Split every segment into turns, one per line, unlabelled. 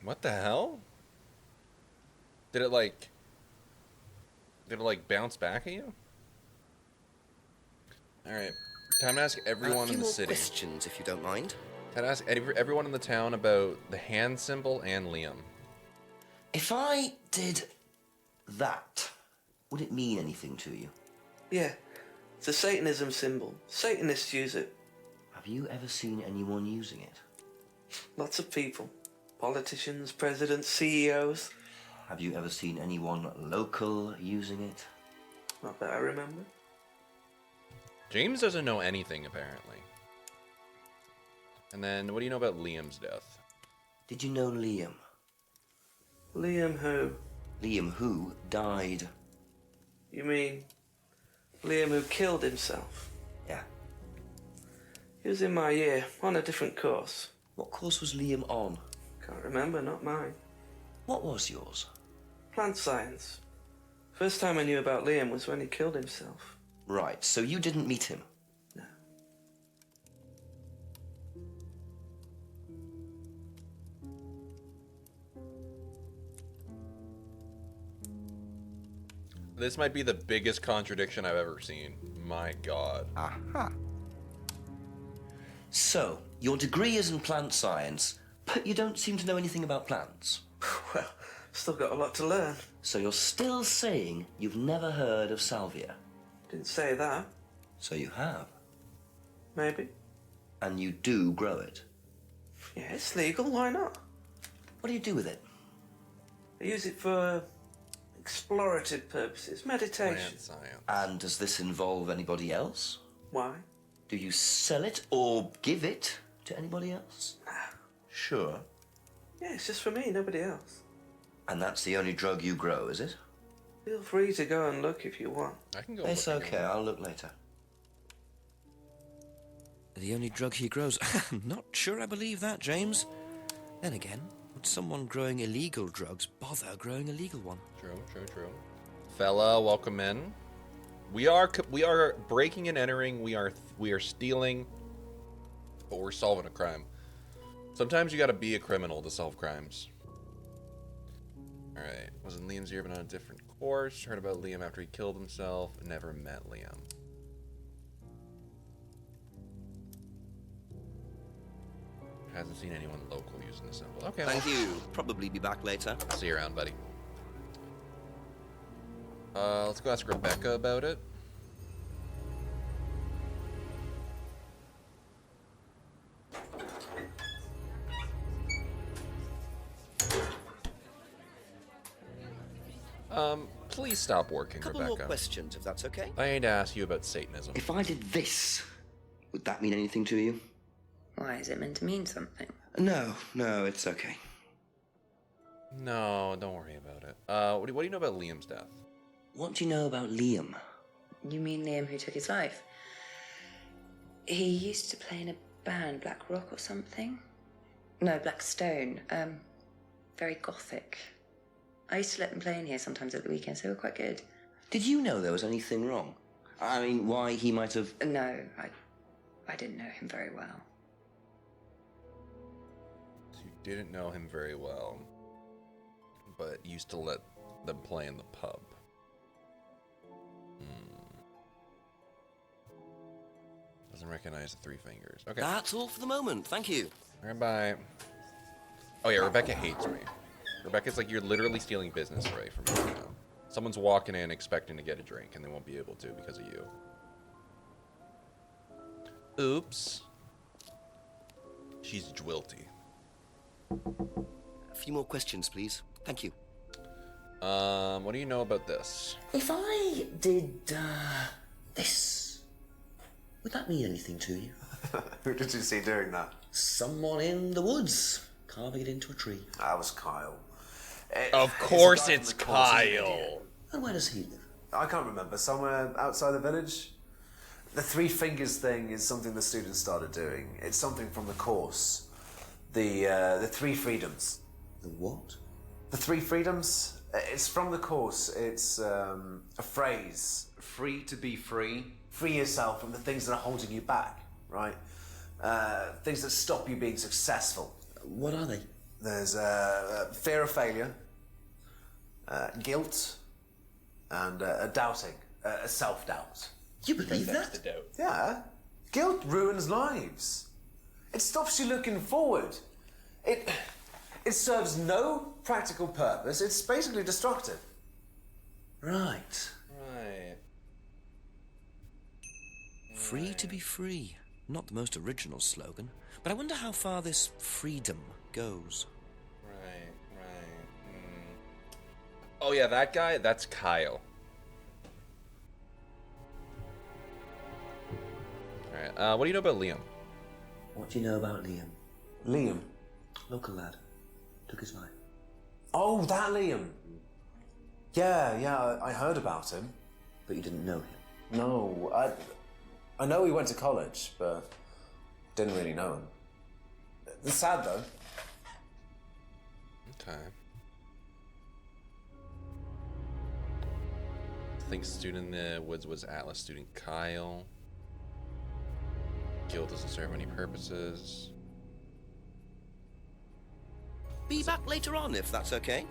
What the hell? Did it like... Did it like bounce back at you? Alright. Time to ask everyone in the city.
A few more questions, if you don't mind.
Time to ask everyone in the town about the hand symbol and Liam.
If I did that, would it mean anything to you?
Yeah, it's a Satanism symbol. Satanists use it.
Have you ever seen anyone using it?
Lots of people. Politicians, presidents, CEOs.
Have you ever seen anyone local using it?
Not that I remember.
James doesn't know anything, apparently. And then, what do you know about Liam's death?
Did you know Liam?
Liam who?
Liam who died?
You mean Liam who killed himself?
Yeah.
He was in my year, on a different course.
What course was Liam on?
Can't remember, not mine.
What was yours?
Plant science. First time I knew about Liam was when he killed himself.
Right, so you didn't meet him?
No.
This might be the biggest contradiction I've ever seen. My god.
Aha. So, your degree is in plant science, but you don't seem to know anything about plants.
Well, still got a lot to learn.
So you're still saying you've never heard of salvia?
Didn't say that.
So you have.
Maybe.
And you do grow it.
Yeah, it's legal, why not?
What do you do with it?
I use it for explorative purposes, meditation.
Plant science.
And does this involve anybody else?
Why?
Do you sell it or give it to anybody else?
Nah.
Sure.
Yeah, it's just for me, nobody else.
And that's the only drug you grow, is it?
Feel free to go and look if you want.
I can go.
It's
look
okay,
again.
I'll look later. The only drug he grows? Not sure I believe that, James. Then again, would someone growing illegal drugs bother growing a legal one?
True, true, true. Fella, welcome in. We are breaking and entering. We are stealing, but we're solving a crime. Sometimes you got to be a criminal to solve crimes. All right. Was in Liam's year, but on a different course. Heard about Liam after he killed himself. Never met Liam. Hasn't seen anyone local using the symbol. Okay.
Thank you. Probably be back later.
See you around, buddy. Let's go ask Rebecca about it. Please stop working,
Couple
Rebecca.
more questions, if that's okay.
I need to ask you about Satanism.
If I did this, would that mean anything to you?
Why, is it meant to mean something?
No, it's okay.
No, don't worry about it. What do you know about Liam's death?
What do you know about Liam?
You mean Liam who took his life? He used to play in a band, Black Rock or something? No, Black Stone. Very gothic. I used to let them play in here sometimes at the weekends. They were quite good.
Did you know there was anything wrong? I mean, why he might have...
No, I didn't know him very well.
So you didn't know him very well, but used to let them play in the pub. Doesn't recognize the three fingers. Okay.
That's all for the moment, thank you.
All right, bye. Oh yeah, Rebecca hates me. Rebecca's like, you're literally stealing business away from me right now. Someone's walking in expecting to get a drink, and they won't be able to because of you. Oops. She's jwilty.
A few more questions, please. Thank you.
What do you know about this?
If I did, this, would that mean anything to you?
Who did you see doing that?
Someone in the woods, carving it into a tree.
That was Kyle.
Of course
a guy
it's
from the course, isn't he?
Kyle.
And where does he live?
I can't remember. Somewhere outside the village? The three fingers thing is something the students started doing. It's something from the course. The three freedoms.
The what?
The three freedoms? It's from the course. It's a phrase. Free to be free. Free yourself from the things that are holding you back, right? Things that stop you being successful.
What are they?
There's fear of failure, guilt, and doubting, self-doubt.
You believe
That's the
that?
doubt.
Yeah, guilt ruins lives. It stops you looking forward. It serves no practical purpose. It's basically destructive.
Right.
Right.
Free to be free. Not the most original slogan, but I wonder how far this freedom goes.
Right. Oh yeah, that guy, that's Kyle. Alright, what do you know about Liam?
What do you know about Liam?
Liam.
Local lad. Took his life.
Oh, that Liam. Yeah, I heard about him.
But you didn't know him.
No, I know he went to college, but didn't really know him. It's sad, though.
Okay. I think student in the woods was Atlas student Kyle. Guild doesn't serve any purposes.
Be back later on, if that's okay.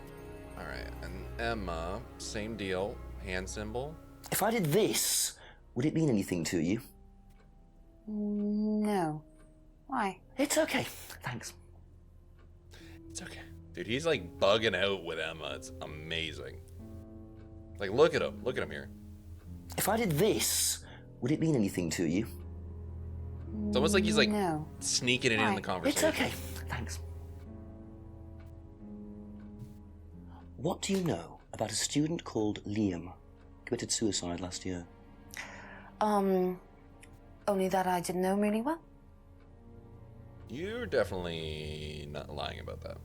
Alright, and Emma, same deal. Hand symbol.
If I did this, would it mean anything to you?
No. Why?
It's okay. Thanks.
It's okay. Dude, he's like bugging out with Emma. It's amazing. Like, look at him. Look at him here.
If I did this, would it mean anything to you?
It's almost like he's like
No.
sneaking it in
Why?
the conversation.
It's okay. Thanks. What do you know about a student called Liam? Committed suicide last year.
Only that I didn't know him really well.
You're definitely not lying about that.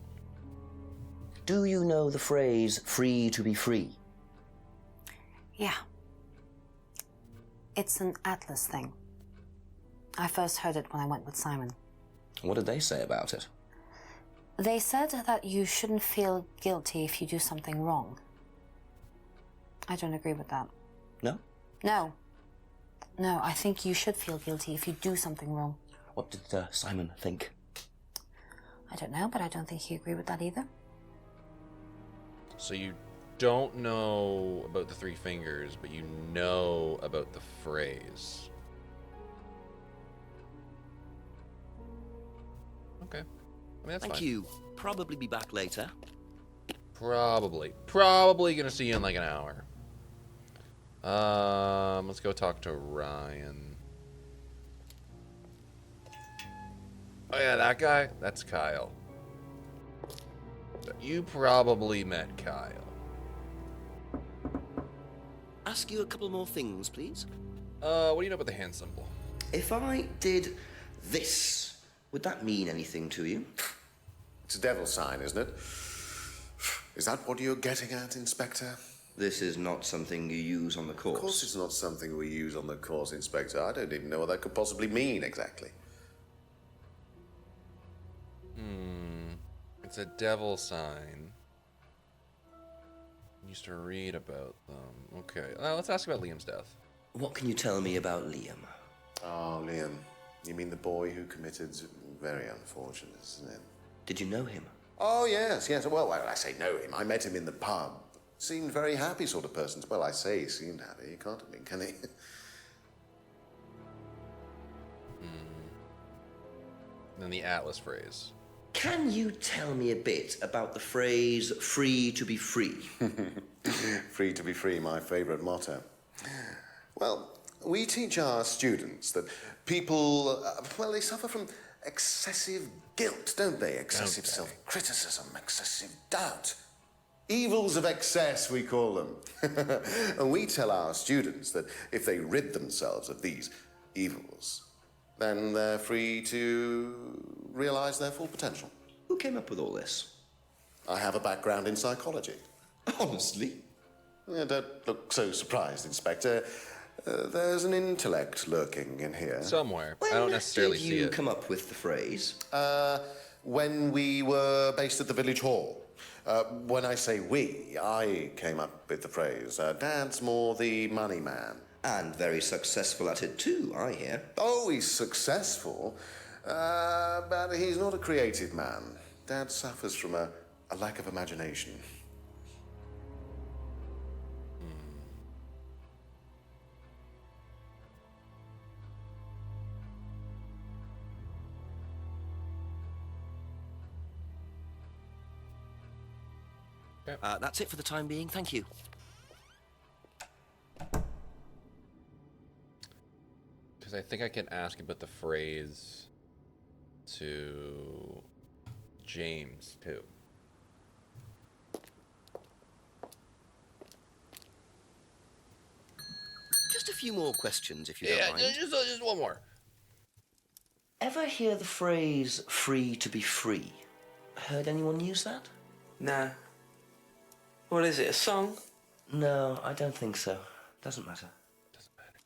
Do you know the phrase free to be free?
Yeah. It's an Atlas thing. I first heard it when I went with Simon.
What did they say about it?
They said that you shouldn't feel guilty if you do something wrong. I don't agree with that.
No?
No. No, I think you should feel guilty if you do something wrong.
What did Simon think?
I don't know, but I don't think he agreed with that either.
So you don't know about the three fingers, but you know about the phrase. Okay. I mean, that's
Thank
fine.
you. Probably be back later.
Probably gonna see you in like an hour. Let's go talk to Ryan. Oh yeah, that guy? That's Kyle. You probably met Kyle.
Ask you a couple more things, please.
What do you know about the hand symbol?
If I did this, would that mean anything to you?
It's a devil sign, isn't it? Is that what you're getting at, Inspector?
This is not something you use on the course.
Of course it's not something we use on the course, Inspector. I don't even know what that could possibly mean exactly.
It's a devil sign. Used to read about them. Okay, let's ask about Liam's death.
What can you tell me about Liam?
Oh, Liam. You mean the boy who committed... Very unfortunate, isn't it?
Did you know him?
Oh, yes. Well, I say know him. I met him in the pub. Seemed very happy sort of person. Well, I say he seemed happy. He can't have been, can he?
Then the Atlas phrase.
Can you tell me a bit about the phrase free to be free?
Free to be free, my favourite motto. Well, we teach our students that people, well, they suffer from excessive guilt, don't they? Excessive self-criticism, excessive doubt. Evils of excess, we call them. And we tell our students that if they rid themselves of these evils, then they're free to realise their full potential.
Who came up with all this?
I have a background in psychology.
Honestly?
Don't look so surprised, Inspector. There's an intellect lurking in here.
Somewhere. I don't necessarily
did
see
you
it.
come up with the phrase?
When we were based at the village hall. When I say we, I came up with the phrase. Dad's more the money man.
And very successful at it too, I hear.
Oh, he's successful, but he's not a creative man. Dad suffers from a lack of imagination.
That's it for the time being. Thank you.
Because I think I can ask about the phrase to James, too.
Just a few more questions, if you don't mind.
Just one more.
Ever hear the phrase free to be free? Heard anyone use that?
Nah. What is it, a song?
No, I don't think so. Doesn't matter.
Doesn't matter.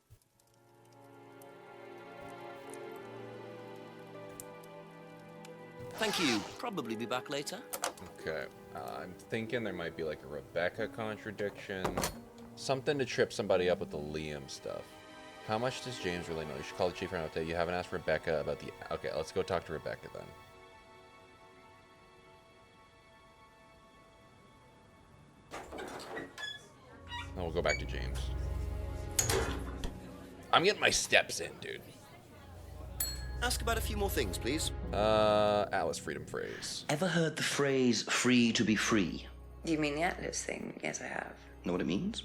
Thank you. Probably be back later.
Okay. I'm thinking there might be like a Rebecca contradiction. Something to trip somebody up with the Liam stuff. How much does James really know? You should call the chief for an update. You haven't asked Rebecca about the... Okay, let's go talk to Rebecca then. And we'll go back to James. I'm getting my steps in, dude.
Ask about a few more things, please.
Alice freedom phrase.
Ever heard the phrase free to be free?
You mean the Atlas thing? Yes, I have.
Know what it means?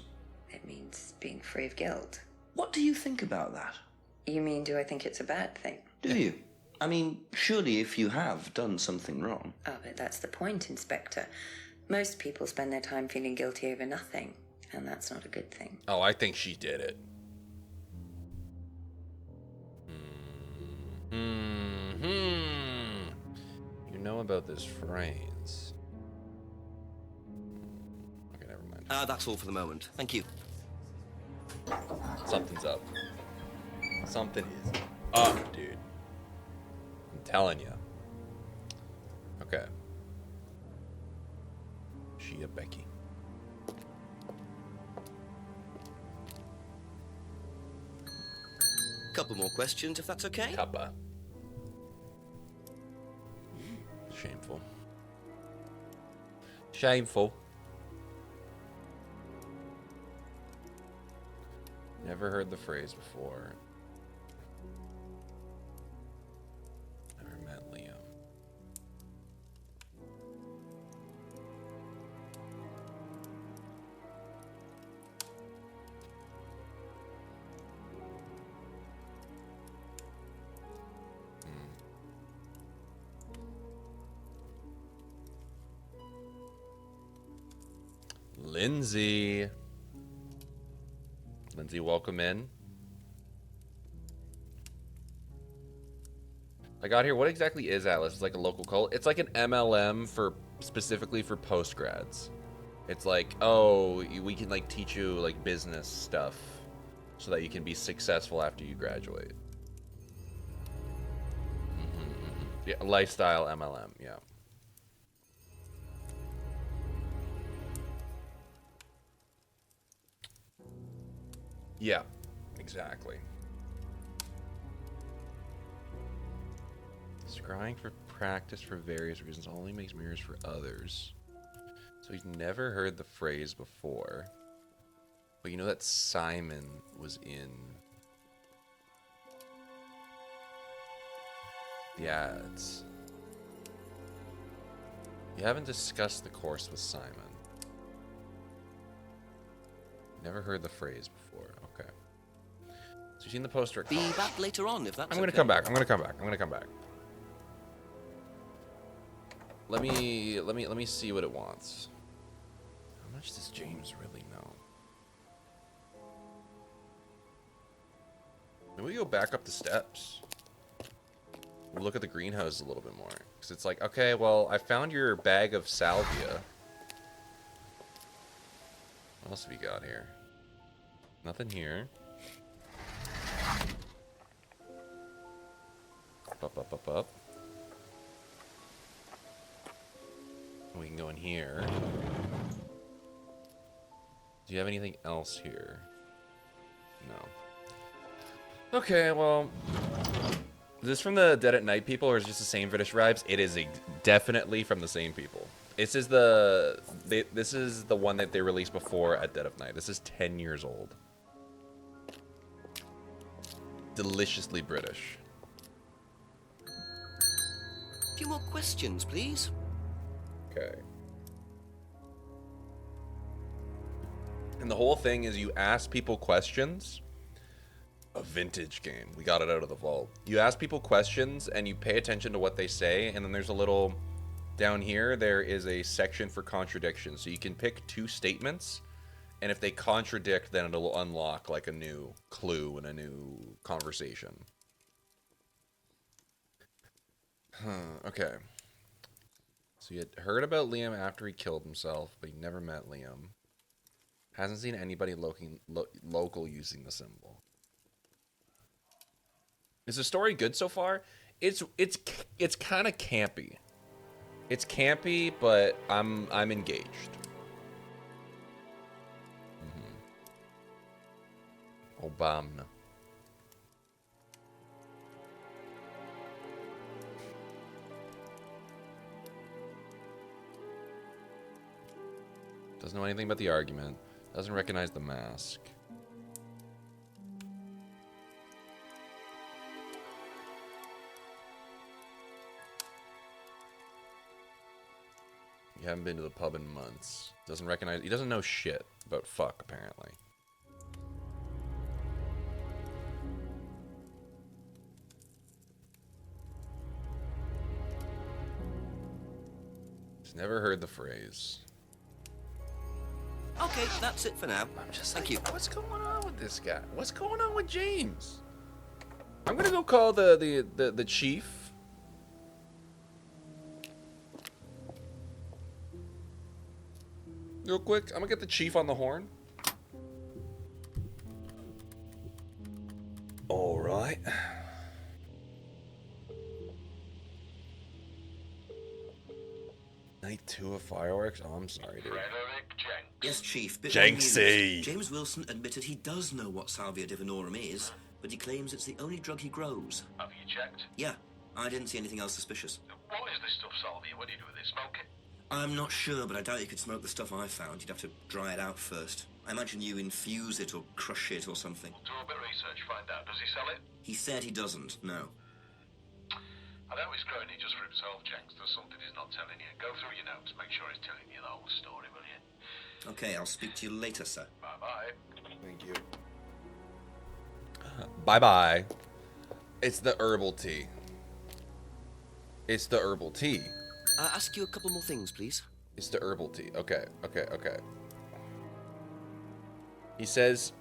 It means being free of guilt.
What do you think about that?
You mean, do I think it's a bad thing?
Do you? I mean, surely if you have done something wrong.
Oh, but that's the point, Inspector. Most people spend their time feeling guilty over nothing, and that's not a good thing.
Oh, I think she did it. You know about this phrase. Okay, never mind.
That's all for the moment. Thank you.
Something's up. Something is up, dude. I'm telling you. Okay. Shia Becky.
Couple more questions, if that's okay.
Kappa. Shameful. Shameful. Never heard the phrase before. Never met Liam. Lindsay. Lindsay, welcome in. I got here. What exactly is Atlas? It's like a local cult. It's like an MLM for specifically for postgrads. It's like, oh, we can like teach you like business stuff so that you can be successful after you graduate. Yeah, lifestyle MLM. Yeah. Yeah, exactly. Scrying for practice for various reasons only makes mirrors for others. So he's never heard the phrase before. But you know that Simon was in the ads. You haven't discussed the course with Simon. Never heard the phrase before. Okay. So you've seen the poster.
Be back later on, if that's
I'm gonna
okay.
come back. I'm gonna come back. I'm gonna come back. Let me see what it wants. How much does James really know? Maybe we go back up the steps. We'll look at the greenhouse a little bit more. Because it's like, okay, well, I found your bag of salvia. What else have we got here? Nothing here. Up. We can go in here. Do you have anything else here? No. Okay, well, Is this from the Dead at Night people, or is it just the same British vibes? It is definitely from the same people. This is the one that they released before at Dead of Night. This is 10 years old. Deliciously British.
A few more questions, please.
Okay. And the whole thing is you ask people questions. A vintage game. We got it out of the vault. You ask people questions and you pay attention to what they say, and then there's a little down here there is a section for contradiction. So you can pick 2 statements, and if they contradict, then it'll unlock like a new clue and a new conversation. Okay. So you had heard about Liam after he killed himself, but you never met Liam. Hasn't seen anybody local using the symbol. Is the story good so far? It's kind of campy. It's campy, but I'm engaged. Obama. Doesn't know anything about the argument. Doesn't recognize the mask. You haven't been to the pub in months. Doesn't recognize. He doesn't know shit about fuck, apparently. He's never heard the phrase.
Okay, that's it for now.
I'm just
Thank
like,
you.
what's going on with this guy? What's going on with James? I'm gonna go call the chief. Real quick, I'm gonna get the chief on the horn. All right. Night 2 of fireworks. Oh, I'm sorry, dude.
Yes, Chief. Bit more news.
Janksy.
James Wilson admitted he does know what Salvia divinorum is, but he claims it's the only drug he grows.
Have you checked?
Yeah, I didn't see anything else suspicious.
What is this stuff, Salvia? What do you do with it? Smoke it?
I'm not sure, but I doubt you could smoke the stuff I found. You'd have to dry it out first. I imagine you infuse it or crush it or something.
We'll do a bit of research, find out. Does he sell it?
He said he doesn't, no.
I know he's growing it just for himself, Jenks. There's something he's not telling you. Go through your notes, make sure he's telling you the whole story, will you?
Okay, I'll speak to you later, sir.
Bye-bye.
Thank you. Bye-bye. It's the herbal tea. It's the herbal tea.
Ask you a couple more things, please.
It's the herbal tea. Okay. He says,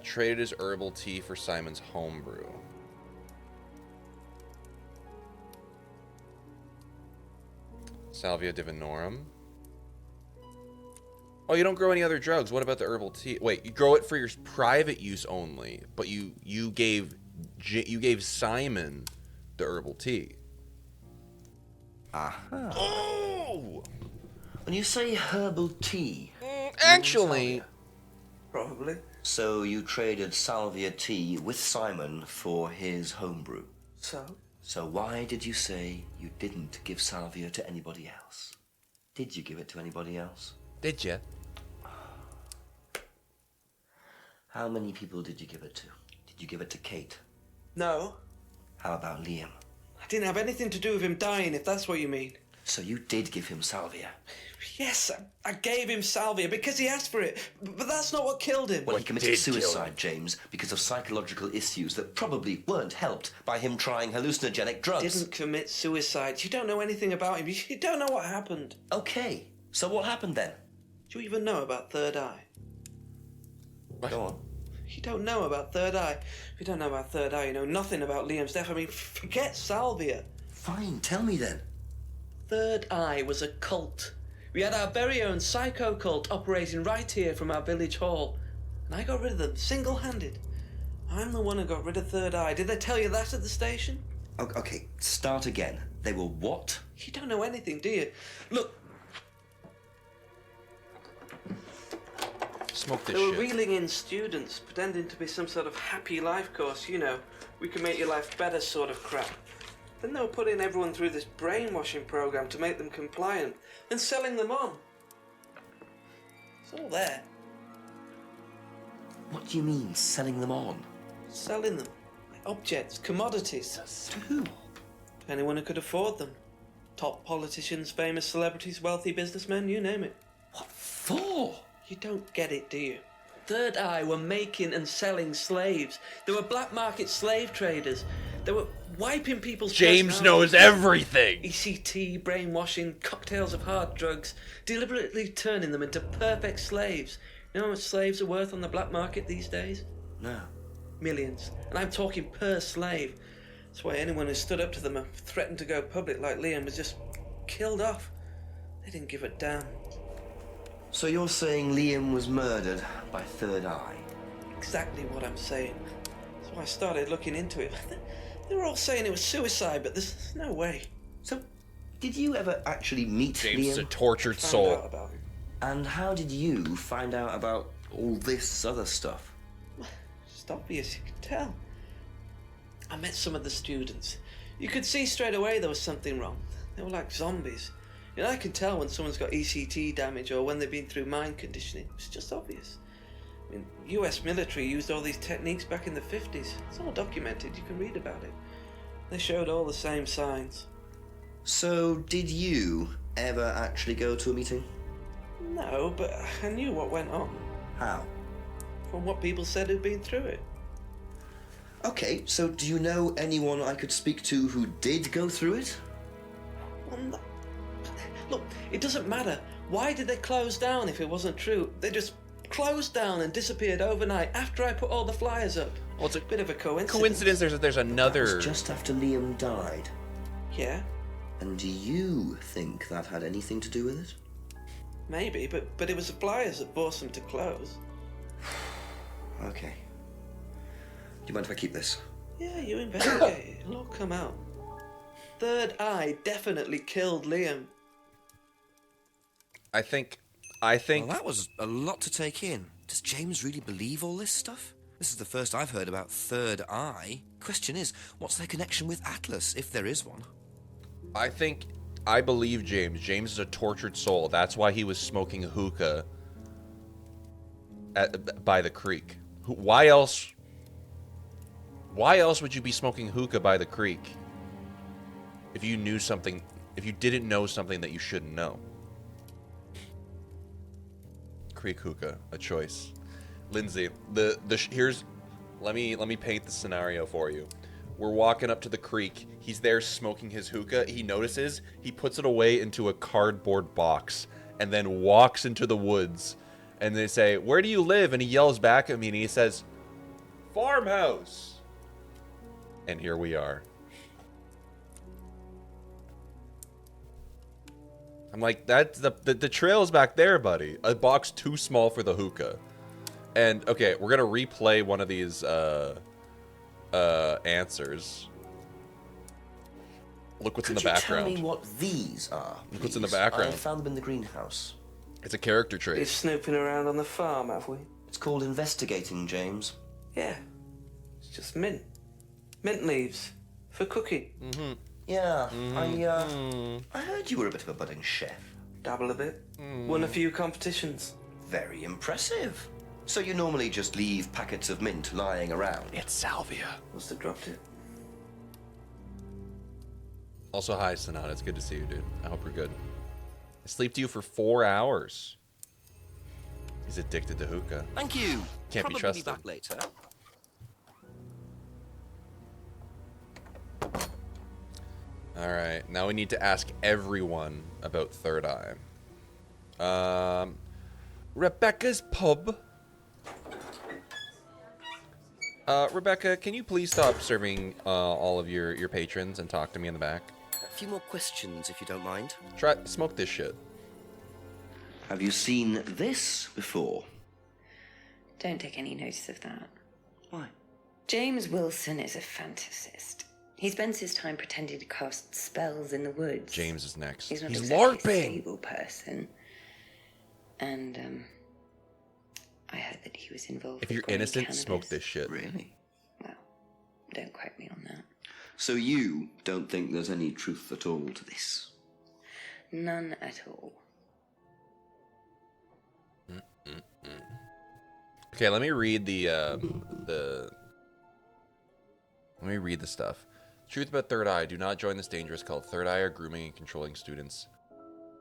traded his herbal tea for Simon's homebrew. Salvia divinorum. Oh, you don't grow any other drugs. What about the herbal tea? Wait, you grow it for your private use only, but you gave Simon the herbal tea.
Aha.
Oh!
When you say herbal tea,
Actually,
Probably.
so you traded salvia tea with Simon for his homebrew. So why did you say you didn't give salvia to anybody else? Did you give it to anybody else?
did you?
How many people did you give it to? Did you give it to Kate?
No.
How about Liam?
I didn't have anything to do with him dying, if that's what you mean.
So you did give him salvia?
Yes, I gave him salvia because he asked for it, but that's not what killed him.
Well, he committed suicide, James, because of psychological issues that probably weren't helped by him trying hallucinogenic drugs.
Didn't commit suicide. You don't know anything about him. You don't know what happened.
Okay, so what happened then?
Do you even know about Third Eye?
Go on.
You don't know about Third Eye. If you don't know about Third Eye, you know nothing about Liam's death. I mean, forget salvia.
Fine, tell me then.
Third Eye was a cult. We had our very own psycho cult operating right here from our village hall. And I got rid of them, single-handed. I'm the one who got rid of Third Eye. Did they tell you that at the station?
Okay, start again. They were what?
You don't know anything, do you? Look.
Smoke this
They were
shit.
reeling in students, pretending to be some sort of happy life course, you know, we can make your life better sort of crap. Then they were putting everyone through this brainwashing program to make them compliant and selling them on. It's all there.
What do you mean, selling them on?
Selling them. Like objects, commodities.
To who?
To anyone who could afford them. Top politicians, famous celebrities, wealthy businessmen, you name it.
What for?
You don't get it, do you? Third Eye were making and selling slaves. They were black market slave traders. They were wiping people's
James
personalities.
knows everything.
ECT, brainwashing, cocktails of hard drugs, deliberately turning them into perfect slaves. You know how much slaves are worth on the black market these days?
No.
Millions. And I'm talking per slave. That's why anyone who stood up to them and threatened to go public like Liam was just killed off. They didn't give a damn.
So you're saying Liam was murdered by Third Eye?
Exactly what I'm saying. That's why I started looking into it. They were all saying it was suicide, but there's no way.
So, did you ever actually meet
James is a
Liam?
tortured
Found
soul.
out about it.
And how did you find out about all this other stuff?
Just obvious, you could tell. I met some of the students. You could see straight away there was something wrong. They were like zombies. You know, I can tell when someone's got ECT damage or when they've been through mind conditioning. It's just obvious. I mean, US military used all these techniques back in the 50s. It's all documented, you can read about it. They showed all the same signs.
So, did you ever actually go to a meeting?
No, but I knew what went on.
How?
From what people said who'd been through it.
Okay, so do you know anyone I could speak to who did go through it?
Well, no. Look, it doesn't matter. Why did they close down if it wasn't true? They just closed down and disappeared overnight after I put all the flyers up.
Well, it's a
Bit of a coincidence.
coincidence. There's
That
another.
was just after Liam died.
Yeah,
And do you think that had anything to do with it?
maybe, but it was the flyers that forced them to close.
Okay. Do you mind if I keep this?
Yeah, you investigate it. It'll all come out. Third Eye definitely killed Liam.
I think.
Well, that was a lot to take in. Does James really believe all this stuff? This is the first I've heard about Third Eye. Question is, what's their connection with Atlas, if there is one?
I believe James. James is a tortured soul. That's why he was smoking hookah by the creek. Why else? Why else would you be smoking hookah by the creek if you knew something? If you didn't know something that you shouldn't know? Creek hookah, a choice. Lindsay, here's. Let me paint the scenario for you. We're walking up to the creek. He's there smoking his hookah. He notices. He puts it away into a cardboard box and then walks into the woods. And they say, "Where do you live?" And he yells back at me and he says, "Farmhouse." And here we are. I'm like, that's the trail's back there, buddy. A box too small for the hookah. And okay, we're gonna replay one of these answers. Look what's in the background.
Could you tell me what these are,
Look what's in the
please?
background.
I found them in the greenhouse.
It's a character
Been
trait.
snooping around on the farm, have we?
It's called investigating, James.
Yeah. It's just mint. Mint leaves. For cooking.
Yeah, I heard you were a bit of a budding chef.
Dabble a bit. Won a few competitions.
Very impressive. So you normally just leave packets of mint lying around?
It's salvia.
Must have dropped it.
Also, hi, Sanada. It's good to see you, dude. I hope you're good. I sleep to you for 4 hours. He's addicted to hookah.
Thank you.
Can't be
Probably
trusted.
back later.
All right, now we need to ask everyone about Third Eye. Rebecca's Pub. Rebecca, can you please stop serving all of your patrons and talk to me in the back?
A few more questions, if you don't mind.
Smoke this shit.
Have you seen this before?
Don't take any notice of that.
Why?
James Wilson is a fantasist. He spends his time pretending to cast spells in the woods.
James is next.
He's not
He's
exactly a
LARPing.
stable person. And, I heard that he was involved
If
with
you're
growing
innocent,
cannabis.
smoke this shit.
Really?
Well, don't quote me on that.
So you don't think there's any truth at all to this?
None at all.
Okay, let me read let me read the stuff. Truth about Third Eye. Do not join this dangerous cult. Third Eye are grooming and controlling students'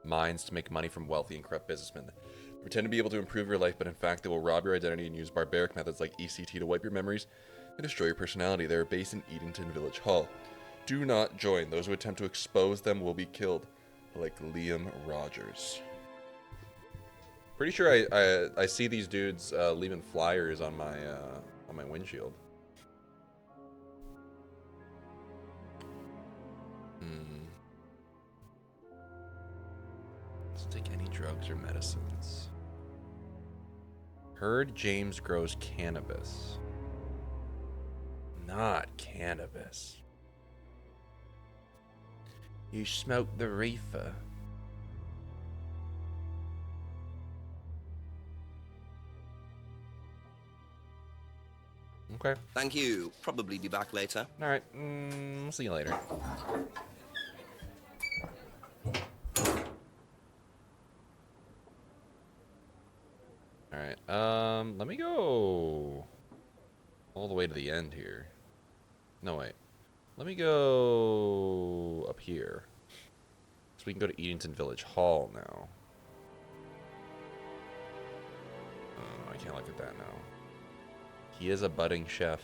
minds to make money from wealthy and corrupt businessmen. They pretend to be able to improve your life, but in fact they will rob your identity and use barbaric methods like ECT to wipe your memories and destroy your personality. They are based in Edenton Village Hall. Do not join. Those who attempt to expose them will be killed, like Liam Rogers. Pretty sure I see these dudes leaving flyers on my windshield. Let's take any drugs or medicines. Heard James grows cannabis. Not cannabis. You smoke the reefer. Okay.
Thank you. Probably be back later.
All right. We'll see you later. All right. Let me go all the way to the end here. No, wait. Let me go up here. So we can go to Edenton Village Hall now. Oh, I can't look at that now. He is a budding chef.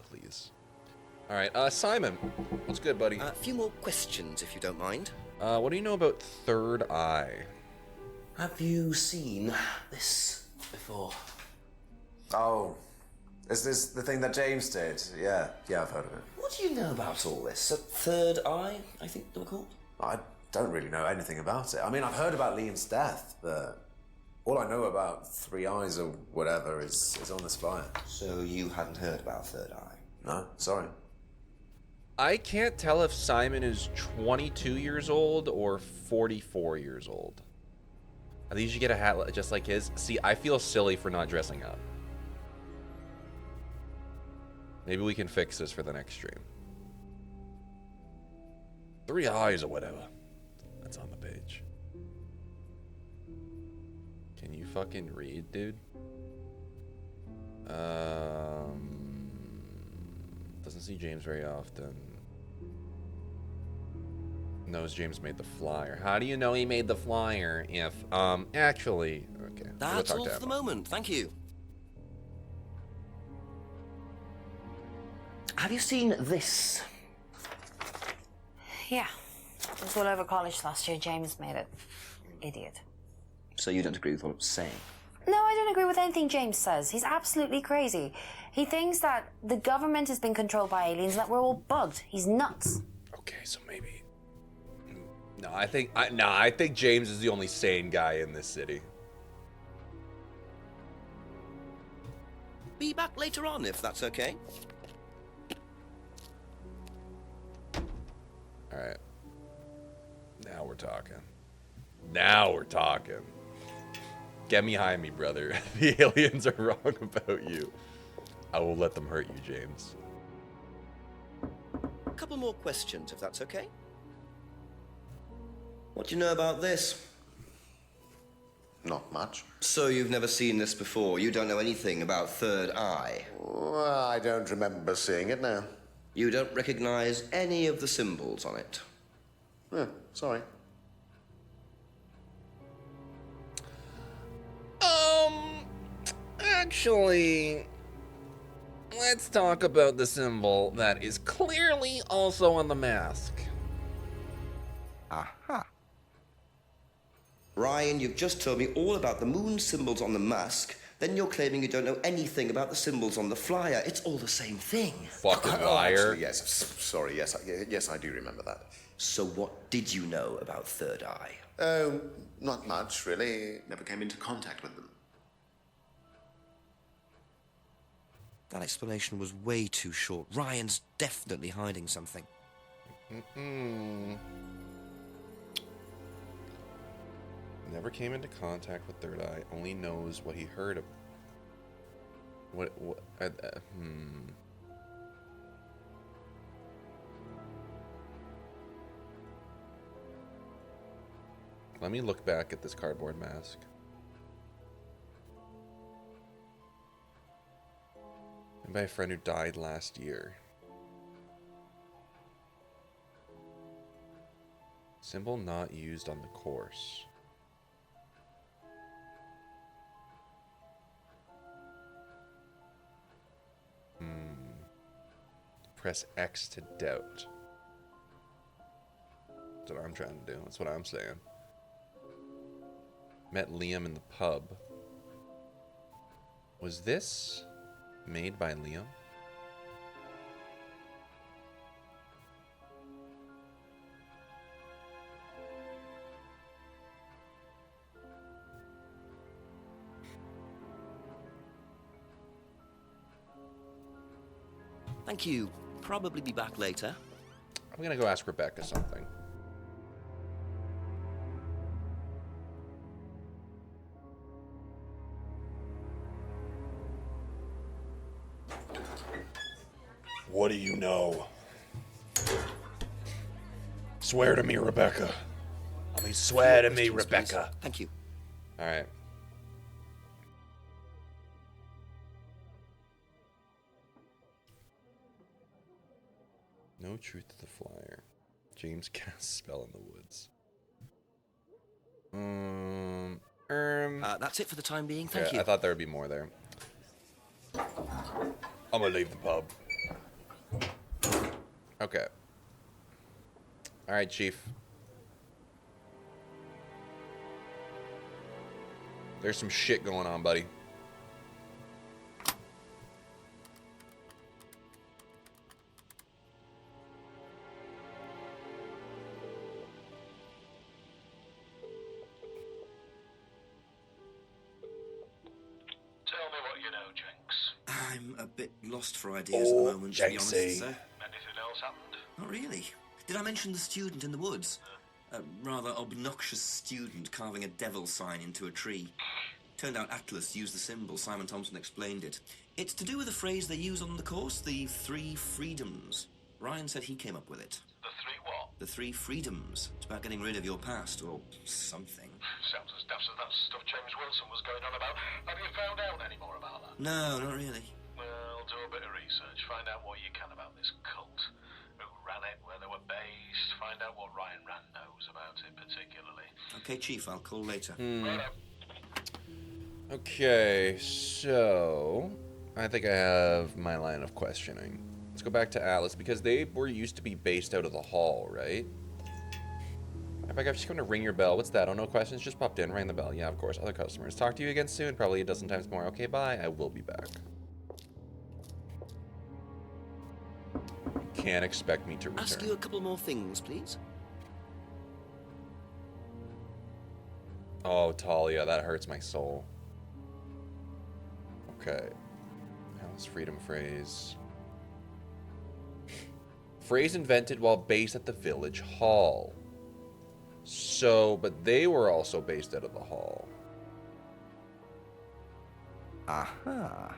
Please. All right, Simon. What's good, buddy?
A few more questions, if you don't mind.
What do you know about Third Eye?
Have you seen this before?
Oh, is this the thing that James did? Yeah, I've heard of it.
What do you know about all this? A Third Eye, I think they were called?
I don't really know anything about it. I mean, I've heard about Liam's death, but all I know about Three Eyes or whatever is on this flyer.
So you hadn't heard about Third Eye?
No, sorry.
I can't tell if Simon is 22 years old or 44 years old. I think you should get a hat just like his. See, I feel silly for not dressing up. Maybe we can fix this for the next stream. Three Eyes or whatever. That's on the page. Can you fucking read, dude? Doesn't see James very often. Knows James made the flyer. How do you know he made the flyer if, actually, okay.
That's all for the moment. Thank you.
Have you seen this?
Yeah. It was all over college last year. James made it. Idiot.
So you don't agree with what I'm saying?
No, I don't agree with anything James says. He's absolutely crazy. He thinks that the government has been controlled by aliens and that we're all bugged. He's nuts.
Okay, so maybe. No, I think James is the only sane guy in this city.
Be back later on, if that's okay.
All right. Now we're talking. Now we're talking. Get behind me, brother. The aliens are wrong about you. I will let them hurt you, James.
A couple more questions, if that's okay.
What do you know about this?
Not much.
So you've never seen this before? You don't know anything about Third Eye?
Well, I don't remember seeing it now.
You don't recognize any of the symbols on it?
Sorry.
Actually, let's talk about the symbol that is clearly also on the mask.
Aha. Ryan, you've just told me all about the moon symbols on the mask. Then you're claiming you don't know anything about the symbols on the flyer. It's all the same thing.
Fucking
Oh,
liar.
actually, yes. Sorry, yes, I do remember that.
So what did you know about Third Eye?
Oh, not much, really. Never came into contact with them.
That explanation was way too short. Ryan's definitely hiding something.
Never came into contact with Third Eye. Only knows what he heard of. Let me look back at this cardboard mask. And by a friend who died last year. Symbol not used on the course. Press X to doubt. That's what I'm trying to do. That's what I'm saying. Met Liam in the pub. Was this made by Liam?
Thank you. Probably be back later.
I'm gonna go ask Rebecca something. What do you know? Swear to me, Rebecca. I mean, swear to me, Rebecca.
Please. Thank you.
All right. No truth to the flyer. James casts spell in the woods.
That's it for the time being. Thank you.
I thought there would be more there. I'm gonna leave the pub. Okay. All right, Chief. There's some shit going on, buddy.
Tell me what you know, Jenks.
I'm a bit lost for ideas at the moment, to be honest,
Jenksy.
sir.
Anything else happened?
Not really. Did I mention the student in the woods? A rather obnoxious student carving a devil sign into a tree. Turned out Atlas used the symbol. Simon Thompson explained it. It's to do with a phrase they use on the course, the 3 freedoms. Ryan said he came up with it.
The 3 what?
The 3 freedoms. It's about getting rid of your past, or something.
Sounds as daft as that stuff James Wilson was going on about. Have you found out any more about that?
No, not really.
Well, do a bit of research. Find out what you can about this cult. Who ran it, where they were based. Find out what Ryan Rand knows about it particularly.
Okay, Chief, I'll call later.
Righto.
Okay, so I think I have my line of questioning. Let's go back to Atlas because they were used to be based out of the hall, right? I'm just going to ring your bell. What's that? Oh, no questions. Just popped in. Rang the bell. Yeah, of course. Other customers. Talk to you again soon. Probably a dozen times more. Okay, bye. I will be back. Can't expect me to return.
Ask you a couple more things, please.
Oh, Talia, that hurts my soul. Okay. Alice freedom phrase. Phrase invented while based at the village hall. So, but they were also based out of the hall.
Aha.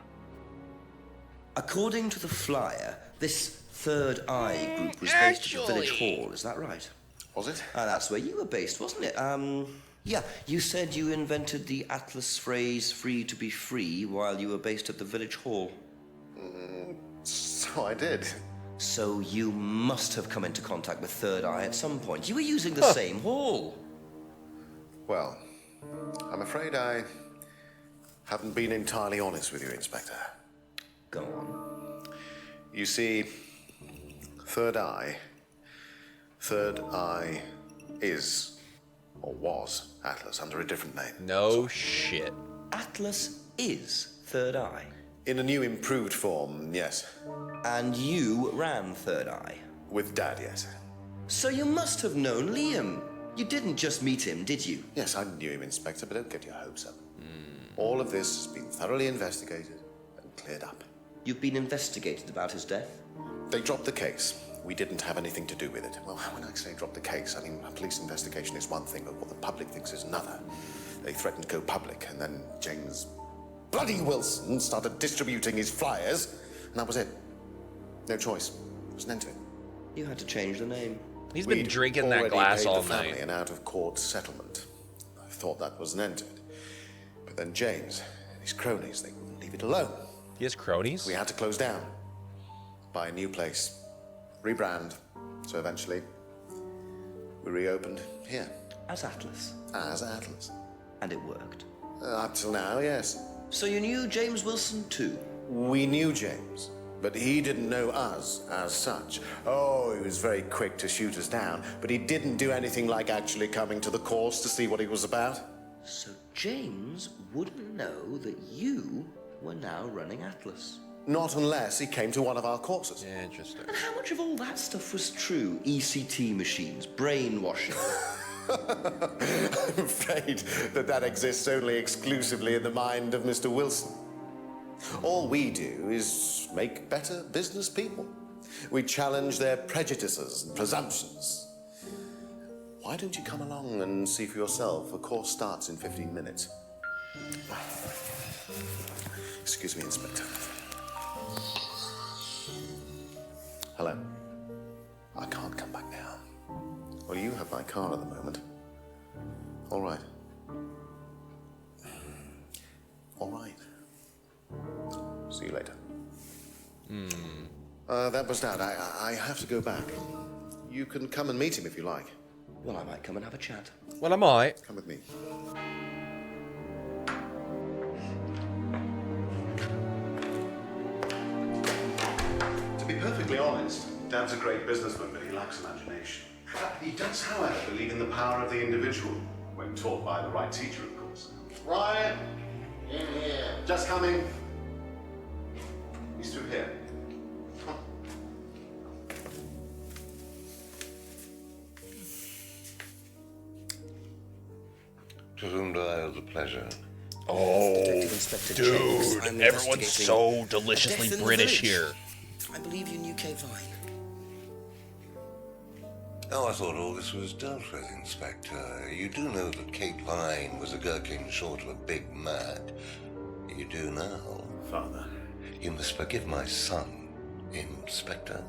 According to the flyer, this Third Eye group was based at the village hall, is that right?
Was it?
That's where you were based, wasn't it? Yeah, you said you invented the Atlas phrase, free to be free, while you were based at the village hall.
So I did.
So you must have come into contact with Third Eye at some point. You were using the same hall.
Well, I'm afraid I haven't been entirely honest with you, Inspector.
Go on.
You see, Third Eye is, or was, Atlas under a different name.
No shit.
Atlas is Third Eye.
In a new improved form, yes.
And you ran Third Eye.
With Dad, yes.
So you must have known Liam. You didn't just meet him, did you?
Yes, I knew him, Inspector, but don't get your hopes up. All of this has been thoroughly investigated and cleared up.
You've been investigated about his death?
They dropped the case. we didn't have anything to do with it. Well, when I say drop the case, I mean a police investigation is one thing, but what the public thinks is another. They threatened to go public, and then James bloody Wilson started distributing his flyers, and that was it. No choice. There was an end to it.
You had to change the name.
He's been
We'd
drinking that
already
glass
paid
all
the family
night.
an out-of-court settlement. I thought that was an end to it. But then James and his cronies, they wouldn't leave it alone.
He has cronies?
We had to close down, buy a new place, rebrand. So eventually, we reopened here.
As Atlas.
As Atlas.
And it worked.
Up till now, yes.
So you knew James Wilson too?
We knew James, but he didn't know us as such. Oh, he was very quick to shoot us down, but he didn't do anything like actually coming to the course to see what he was about.
So James wouldn't know that you were now running Atlas.
Not unless he came to one of our courses.
Interesting.
And how much of all that stuff was true? ECT machines, brainwashing.
I'm afraid that exists only exclusively in the mind of Mr. Wilson. All we do is make better business people. We challenge their prejudices and presumptions. Why don't you come along and see for yourself? A course starts in 15 minutes. Excuse me, Inspector. Hello. I can't come back now. Well, you have my car at the moment. All right. All right. See you later. That was Dad. I have to go back. You can come and meet him if you like.
Well, I might come and have a chat.
Well, I might.
Come with me. To be perfectly honest, Dad's a great businessman, but he lacks imagination. He does, however, believe in the power of the individual, when taught by the right teacher, of course. Ryan! In here. Just coming. He's through here. Come on.
To whom do I owe the pleasure?
Oh,
Detective Inspector
dude,
James. I'm
everyone's
investigating
so
a
deliciously
death in the
British
village.
here.
I believe you knew Kate Vine.
Oh, I thought all this was dealt with, Inspector. You do know that Kate Vine was a gherkin short of a big mad. You do now.
Father.
You must forgive my son, Inspector.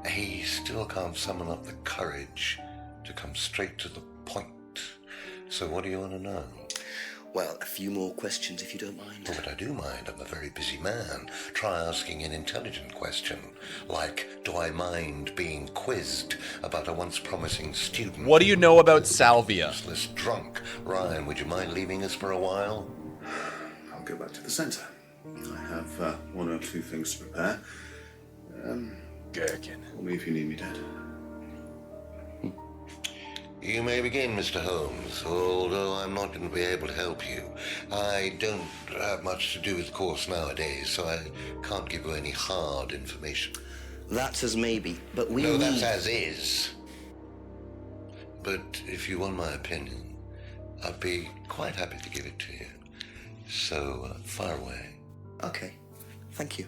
He still can't summon up the courage to come straight to the point. So what do you want to know?
Well, a few more questions if you don't mind.
Oh, but I do mind. I'm a very busy man. Try asking an intelligent question, like, do I mind being quizzed about a once promising student?
What do you know about salvia?
Useless drunk. Ryan, would you mind leaving us for a while?
I'll go back to the centre. I have one or two things to prepare.
Gherkin.
Call me if you need me, Dad.
You may begin, Mr. Holmes, although I'm not going to be able to help you. I don't have much to do with the course nowadays, so I can't give you any hard information.
That's as maybe, but we
No,
need...
that's as is. But if you want my opinion, I'd be quite happy to give it to you. So, fire away.
Okay, thank you.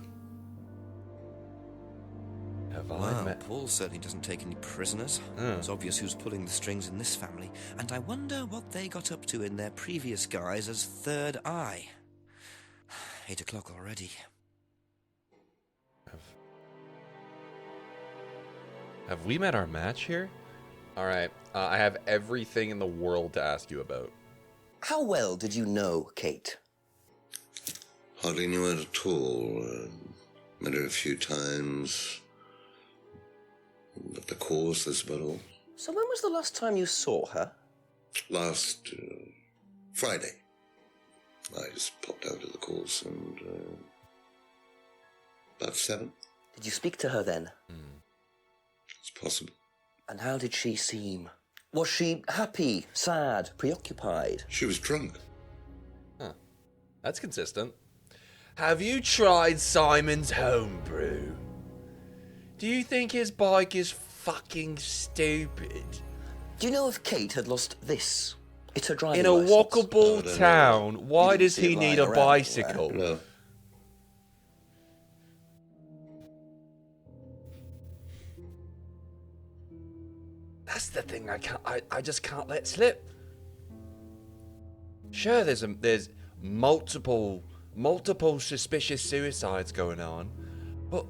Have I
Wow,
met?
Paul certainly doesn't take any prisoners. It's obvious who's pulling the strings in this family, and I wonder what they got up to in their previous guise as Third Eye. 8 o'clock already.
Have we met our match here? All right. I have everything in the world to ask you about.
How well did you know Kate?
Hardly knew her at all. Met her a few times. At the course, that's about all.
So when was the last time you saw her?
Last Friday. I just popped out of the course and about 7.
Did you speak to her then?
It's possible.
And how did she seem? Was she happy, sad, preoccupied?
She was drunk.
Huh. That's consistent. Have you tried Simon's homebrew? Do you think his bike is fucking stupid?
Do you know if Kate had lost this? It's her driving
In a
license.
walkable town, why
You didn't
does
see
he
it
need
lying
a
around
bicycle?
No.
That's the thing I just can't let slip. Sure, there's multiple suspicious suicides going on, but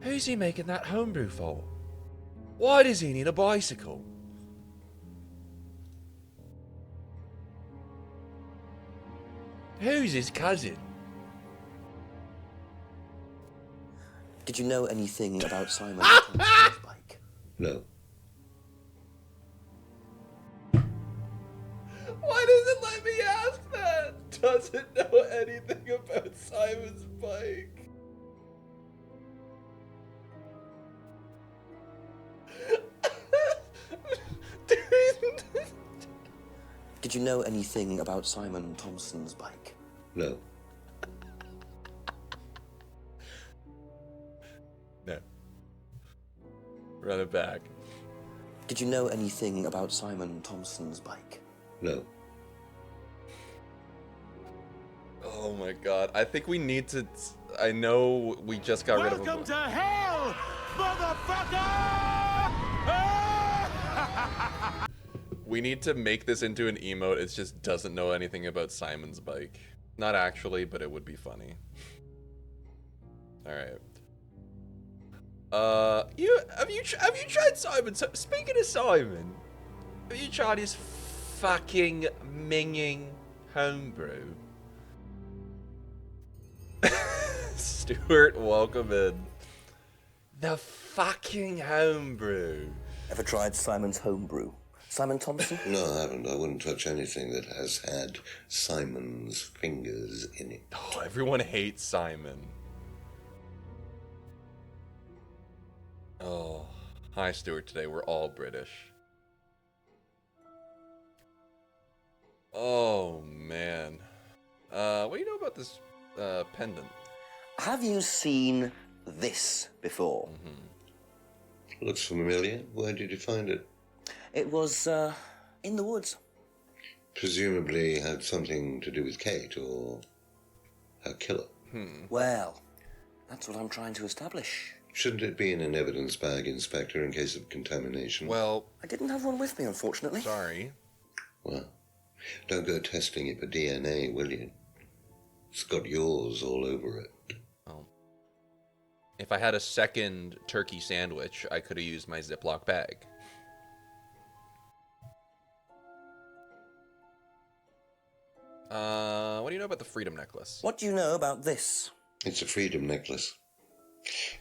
who's he making that homebrew for? Why does he need a bicycle? Who's his cousin?
Did you know anything about Simon Thompson's bike?
No.
Why does it let me ask that? Doesn't know anything about Simon's bike.
Did you know anything about Simon Thompson's bike?
No.
No. Run it back.
Did you know anything about Simon Thompson's bike?
No.
Oh my god. I think we need to... I know we just got rid of him.
Welcome to hell, motherfucker!
We need to make this into an emote. It just doesn't know anything about Simon's bike. Not actually, but it would be funny. Alright. Have you tried Simon? So, speaking of Simon, have you tried his fucking minging homebrew? Stuart, welcome in. The fucking homebrew.
Ever tried Simon's homebrew? Simon Thompson?
No, I haven't. I wouldn't touch anything that has had Simon's fingers in it.
Oh, everyone hates Simon. Oh, hi Stuart. Today we're all British. Oh man. What do you know about this pendant?
Have you seen this before?
Looks familiar. Where did you find it?
It was in the woods.
Presumably had something to do with Kate or her killer.
Well, that's what I'm trying to establish.
Shouldn't it be in an evidence bag, Inspector, in case of contamination?
Well,
I didn't have one with me, unfortunately.
sorry.
Well, don't go testing it for DNA, will you? It's got yours all over it.
Oh. If I had a second turkey sandwich, I could have used my Ziploc bag. What do you know about the freedom necklace?
What do you know about this?
It's a freedom necklace.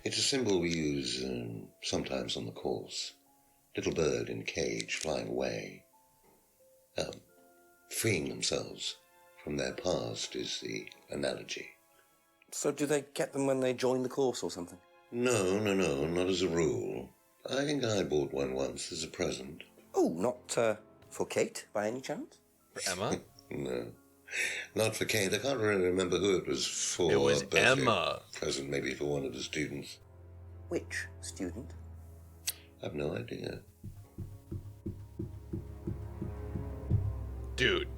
It's a symbol we use sometimes on the course. Little bird in cage flying away. Freeing themselves from their past is the analogy.
So do they get them when they join the course or something?
No, not as a rule. I think I bought one once as a present.
Oh, not for Kate, by any chance?
For Emma?
No. Not for Kate. I can't really remember who it was for.
It was Emma.
Present maybe for one of the students.
Which student?
I've no idea.
Dude,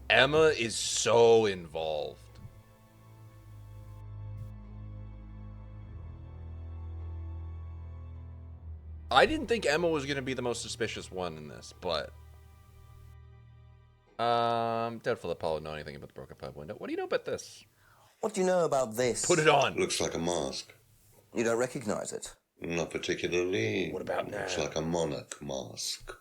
Emma is so involved. I didn't think Emma was going to be the most suspicious one in this, but... doubtful that Paul would know anything about the broken pipe window. What do you know about this?
What do you know about this?
Put it on.
Looks like a mask.
You don't recognize it?
Not particularly.
What about now?
Looks like a monarch mask.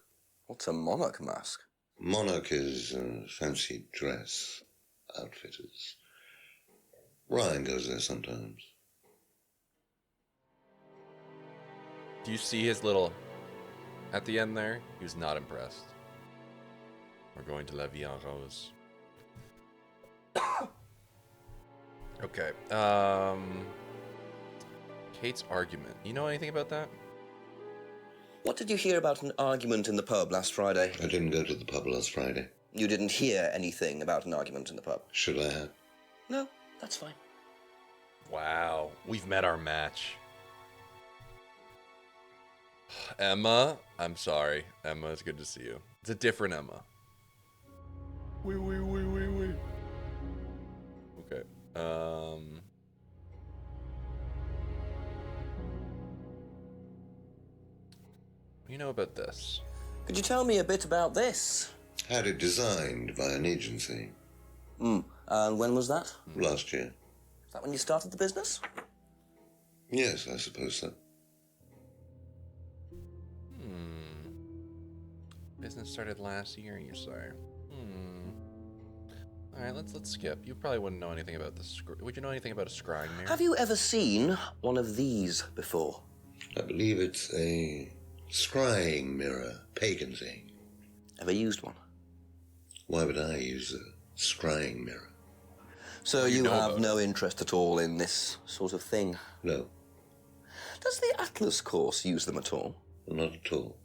What's a monarch mask?
Monarch is fancy dress outfitters. Ryan goes there sometimes.
Do you see his little... At the end there? He was not impressed. We're going to La Vie en Rose. Okay. Kate's argument. You know anything about that?
What did you hear about an argument in the pub last Friday?
I didn't go to the pub last Friday.
You didn't hear anything about an argument in the pub?
Should I have?
No, that's fine.
Wow. We've met our match. Emma, I'm sorry. Emma, it's good to see you. It's a different Emma. Wee. Okay. You know know about this?
Could you tell me a bit about this?
Had it designed by an agency.
And when was that?
Last year.
Is that when you started the business?
Yes, I suppose so.
Business started last year, you say? All right, let's skip. You probably wouldn't know anything about the would you know anything about a scrying mirror?
Have you ever seen one of these before?
I believe it's a scrying mirror, pagan thing.
Ever used one?
Why would I use a scrying mirror?
So you have no interest at all in this sort of thing?
No.
Does the Atlas course use them at all?
Not at all.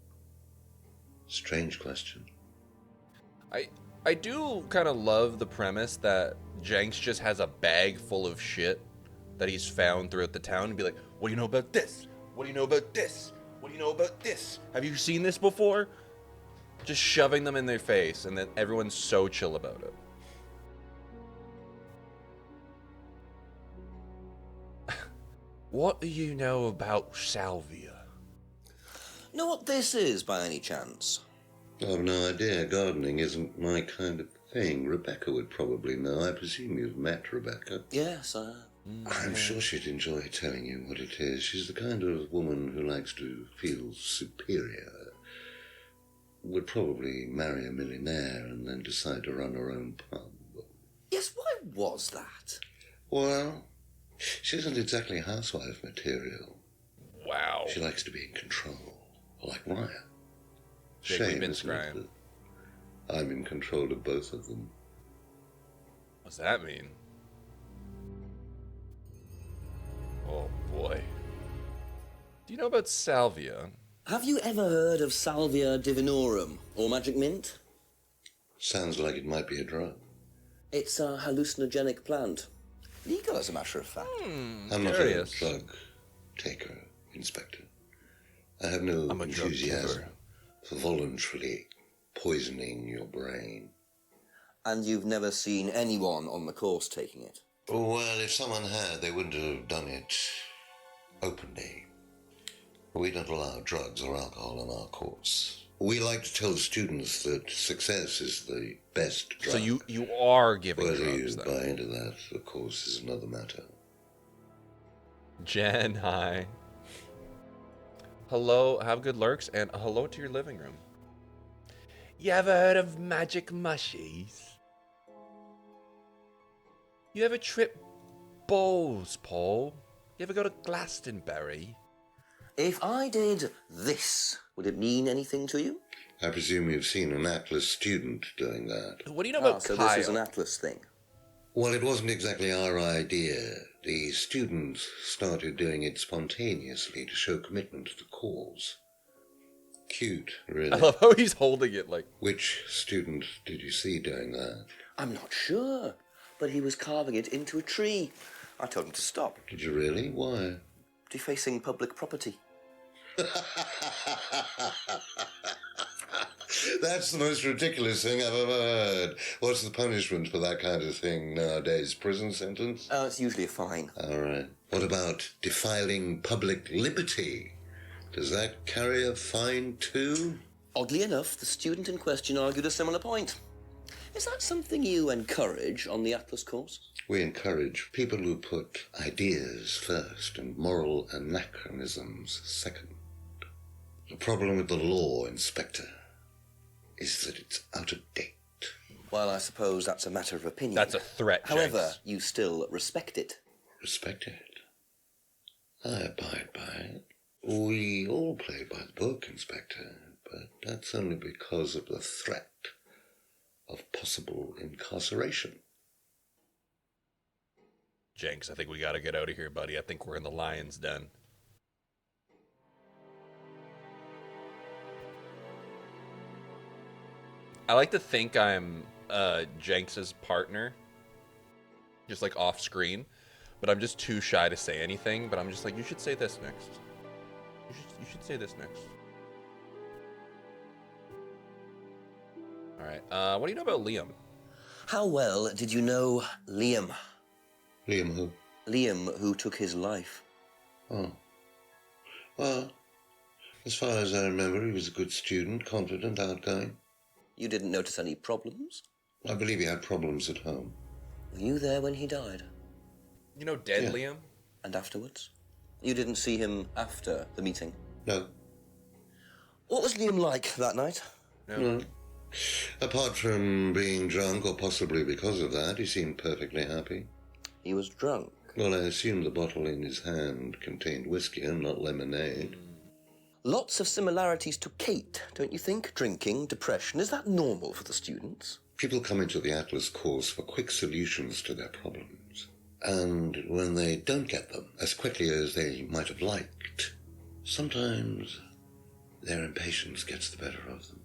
Strange question.
I do kind of love the premise that Jenks just has a bag full of shit that he's found throughout the town and be like, what do you know about this? What do you know about this? What do you know about this? Have you seen this before? Just shoving them in their face, and then everyone's so chill about it. What do you know about salvia?
Know what this is, by any chance?
I've no idea. Gardening isn't my kind of thing. Rebecca would probably know. I presume you've met Rebecca.
Yes,
I'm sure she'd enjoy telling you what it is. She's the kind of woman who likes to feel superior. Would probably marry a millionaire and then decide to run her own pub.
Yes, why was that?
Well, she isn't exactly housewife material.
Wow.
She likes to be in control, like Ryan.
Jake,
Shame,
we've been
isn't it,
scrying.
that I'm in control of both of them.
What's that mean? Oh boy. Do you know about salvia?
Have you ever heard of Salvia divinorum, or magic mint?
Sounds like it might be a drug.
It's a hallucinogenic plant. Legal, as a matter of fact.
I'm not a
curious.
drug taker, Inspector. I have no enthusiasm for voluntarily poisoning your brain.
And you've never seen anyone on the course taking it?
Well, if someone had, they wouldn't have done it openly. We don't allow drugs or alcohol on our course. We like to tell students that success is the best drug.
So you are giving
Whether
drugs,
you
then.
buy into that, of course, is another matter.
Jen, hi. Hello, have good lurks, and hello to your living room. You ever heard of magic mushies? You ever trip balls, Paul? You ever go to Glastonbury?
If I did this, would it mean anything to you?
I presume you've seen an Atlas student doing that.
What do you know about
so
Kyle?
this is an Atlas thing.
Well, it wasn't exactly our idea. The students started doing it spontaneously to show commitment to the cause. Cute, really.
I love how he's holding it like...
Which student did you see doing that?
I'm not sure, but he was carving it into a tree. I told him to stop.
Did you really? Why?
Defacing public property.
That's the most ridiculous thing I've ever heard. What's the punishment for that kind of thing nowadays? Prison sentence?
It's usually a fine.
All right. What about defiling public liberty? Does that carry a fine too?
Oddly enough, the student in question argued a similar point. Is that something you encourage on the Atlas course?
We encourage people who put ideas first and moral anachronisms second. The problem with the law, Inspector, is that it's out of date.
Well, I suppose that's a matter of opinion.
That's a threat,
However,
Jenks.
you still respect it.
Respect it. I abide by it. We all play by the book, Inspector, but that's only because of the threat of possible incarceration.
Jenks, I think we gotta get out of here, buddy. I think we're in the lion's den. I like to think I'm Jenks's partner, just like off screen, but I'm just too shy to say anything. But I'm just like, you should say this next. You should say this next. All right. What do you know about Liam?
How well did you know Liam?
Liam who?
Liam, who took his life.
Oh. Well, As far as I remember, he was a good student, confident, outgoing.
You didn't notice any problems?
I believe he had problems at home.
Were you there when he died?
You know dead
Yeah.
Liam?
And afterwards? You didn't see him after the meeting?
No.
What was Liam like that night?
No. Apart from being drunk, or possibly because of that, he seemed perfectly happy.
He was drunk?
Well, I assume the bottle in his hand contained whiskey and not lemonade.
Lots of similarities to Kate, don't you think? Drinking, depression. Is that normal for the students?
People come into the Atlas course for quick solutions to their problems. And when they don't get them as quickly as they might have liked, sometimes their impatience gets the better of them.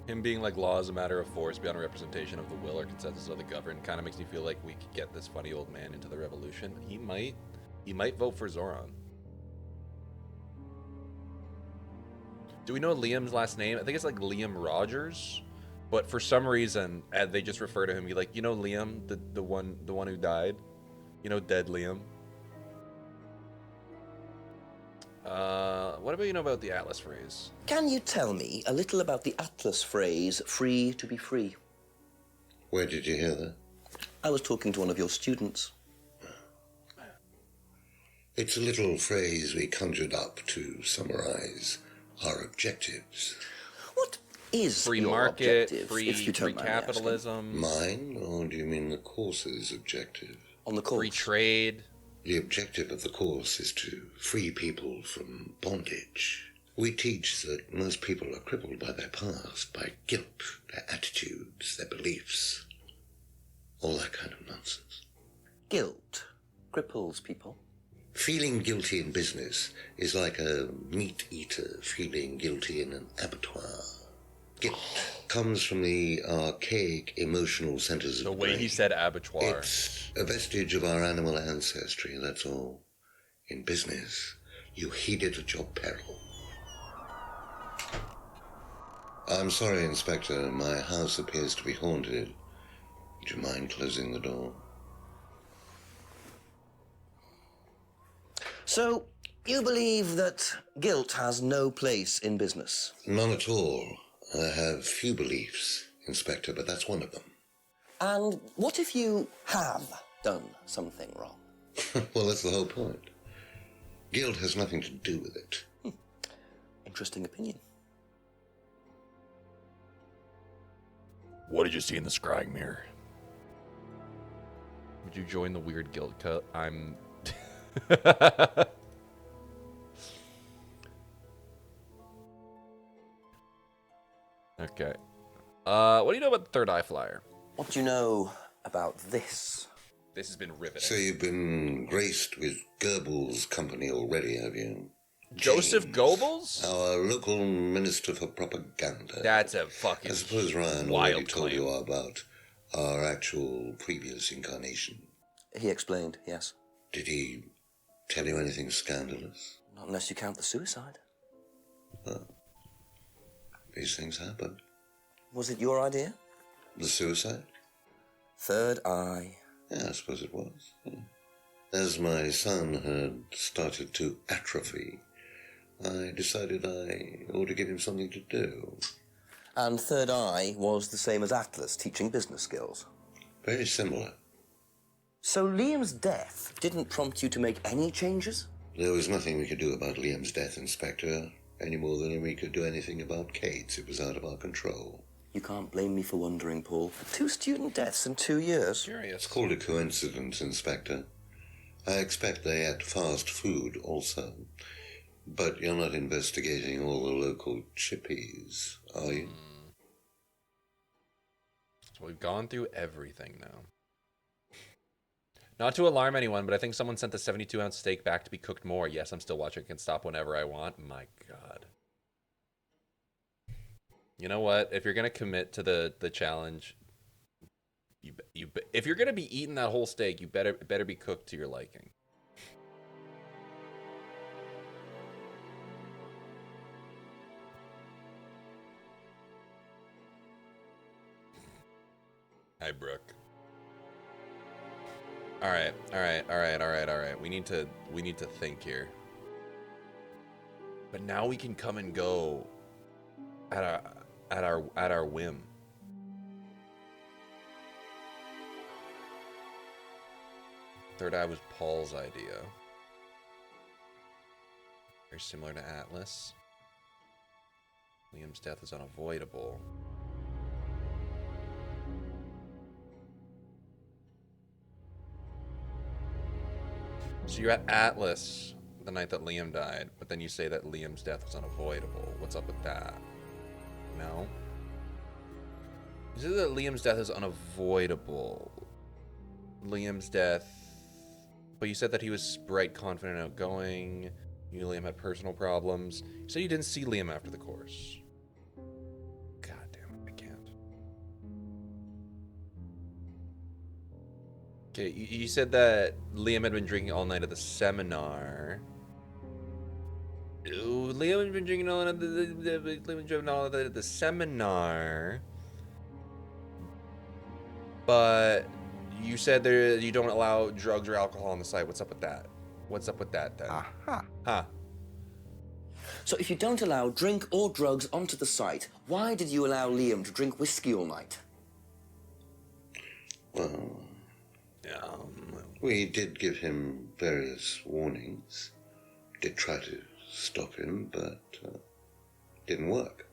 Him being like law is a matter of force beyond a representation of the will or consensus of the governed kind of makes me feel like we could get this funny old man into the revolution. He might vote for Zoran. Do we know Liam's last name? I think it's like Liam Rogers, but for some reason they just refer to him. Be like, you know, Liam, the one who died. You know, dead Liam. What about you know about the Atlas phrase?
Can you tell me a little about the Atlas phrase, free to be free?
Where did you hear that?
I was talking to one of your students.
It's a little phrase we conjured up to summarize our objectives.
What is
free
your
market,
objective,
free
if you don't mind me
capitalism?
Mine, or do you mean the course's objective?
On the course.
Free trade.
The objective of the course is to free people from bondage. We teach that most people are crippled by their past, by guilt, their attitudes, their beliefs, all that kind of nonsense.
Guilt cripples people.
Feeling guilty in business is like a meat eater feeling guilty in an abattoir. Guilt comes from the archaic emotional centers of the
way
brain.
he said abattoir.
It's a vestige of our animal ancestry, that's all. In business, you heed it at your peril. I'm sorry, Inspector. My house appears to be haunted. Would you mind closing the door?
So, you believe that guilt has no place in business?
None at all. I have few beliefs, Inspector, but that's one of them.
And what if you have done something wrong?
Well, that's the whole point. Guilt has nothing to do with it.
Interesting opinion.
What did you see in the scrying mirror? Would you join the weird guild cut? I'm... Okay. What do you know about the Third Eye Flyer?
What do you know about this?
This has been riveting.
So you've been graced with Goebbels' company already, have you?
Joseph Goebbels?
Our local minister for propaganda.
That's a fucking
I suppose Ryan
wild
already told
claim.
you about our actual previous incarnation.
He explained, yes.
Did he tell you anything scandalous?
Not unless you count the suicide.
Well, these things happen.
Was it your idea?
The suicide?
Third eye.
Yeah, I suppose it was. Yeah. As my son had started to atrophy, I decided I ought to give him something to do.
And Third Eye was the same as Atlas, teaching business skills.
Very similar.
So Liam's death didn't prompt you to make any changes?
There was nothing we could do about Liam's death, Inspector, any more than we could do anything about Kate's. It was out of our control.
You can't blame me for wondering, Paul. 2 student deaths in 2 years.
It's called a coincidence, Inspector. I expect they ate fast food also. But you're not investigating all the local chippies, are you?
So we've gone through everything now. Not to alarm anyone, but I think someone sent the 72-ounce steak back to be cooked more. Yes, I'm still watching. I can stop whenever I want. My God. You know what? If you're gonna commit to the challenge, if you're gonna be eating that whole steak, you better be cooked to your liking. Hi, Brooke. All right. We need to think here. But now we can come and go at our whim. Third eye was Paul's idea. Very similar to Atlas. Liam's death is unavoidable. So you're at Atlas the night that Liam died, but then you say that Liam's death was unavoidable. What's up with that? No? You said that Liam's death is unavoidable. Liam's death... But you said that he was bright, confident, outgoing. You knew Liam had personal problems. You said you didn't see Liam after the course. God damn it, I can't. Okay, you said that Liam had been drinking all night at the seminar. Ooh, Liam had been drinking all night at the seminar. But you said you don't allow drugs or alcohol on the site. What's up with that? What's up with that then? Huh.
So if you don't allow drink or drugs onto the site, why did you allow Liam to drink whiskey all night?
Well, we did give him various warnings. Did try to stop him, but didn't work.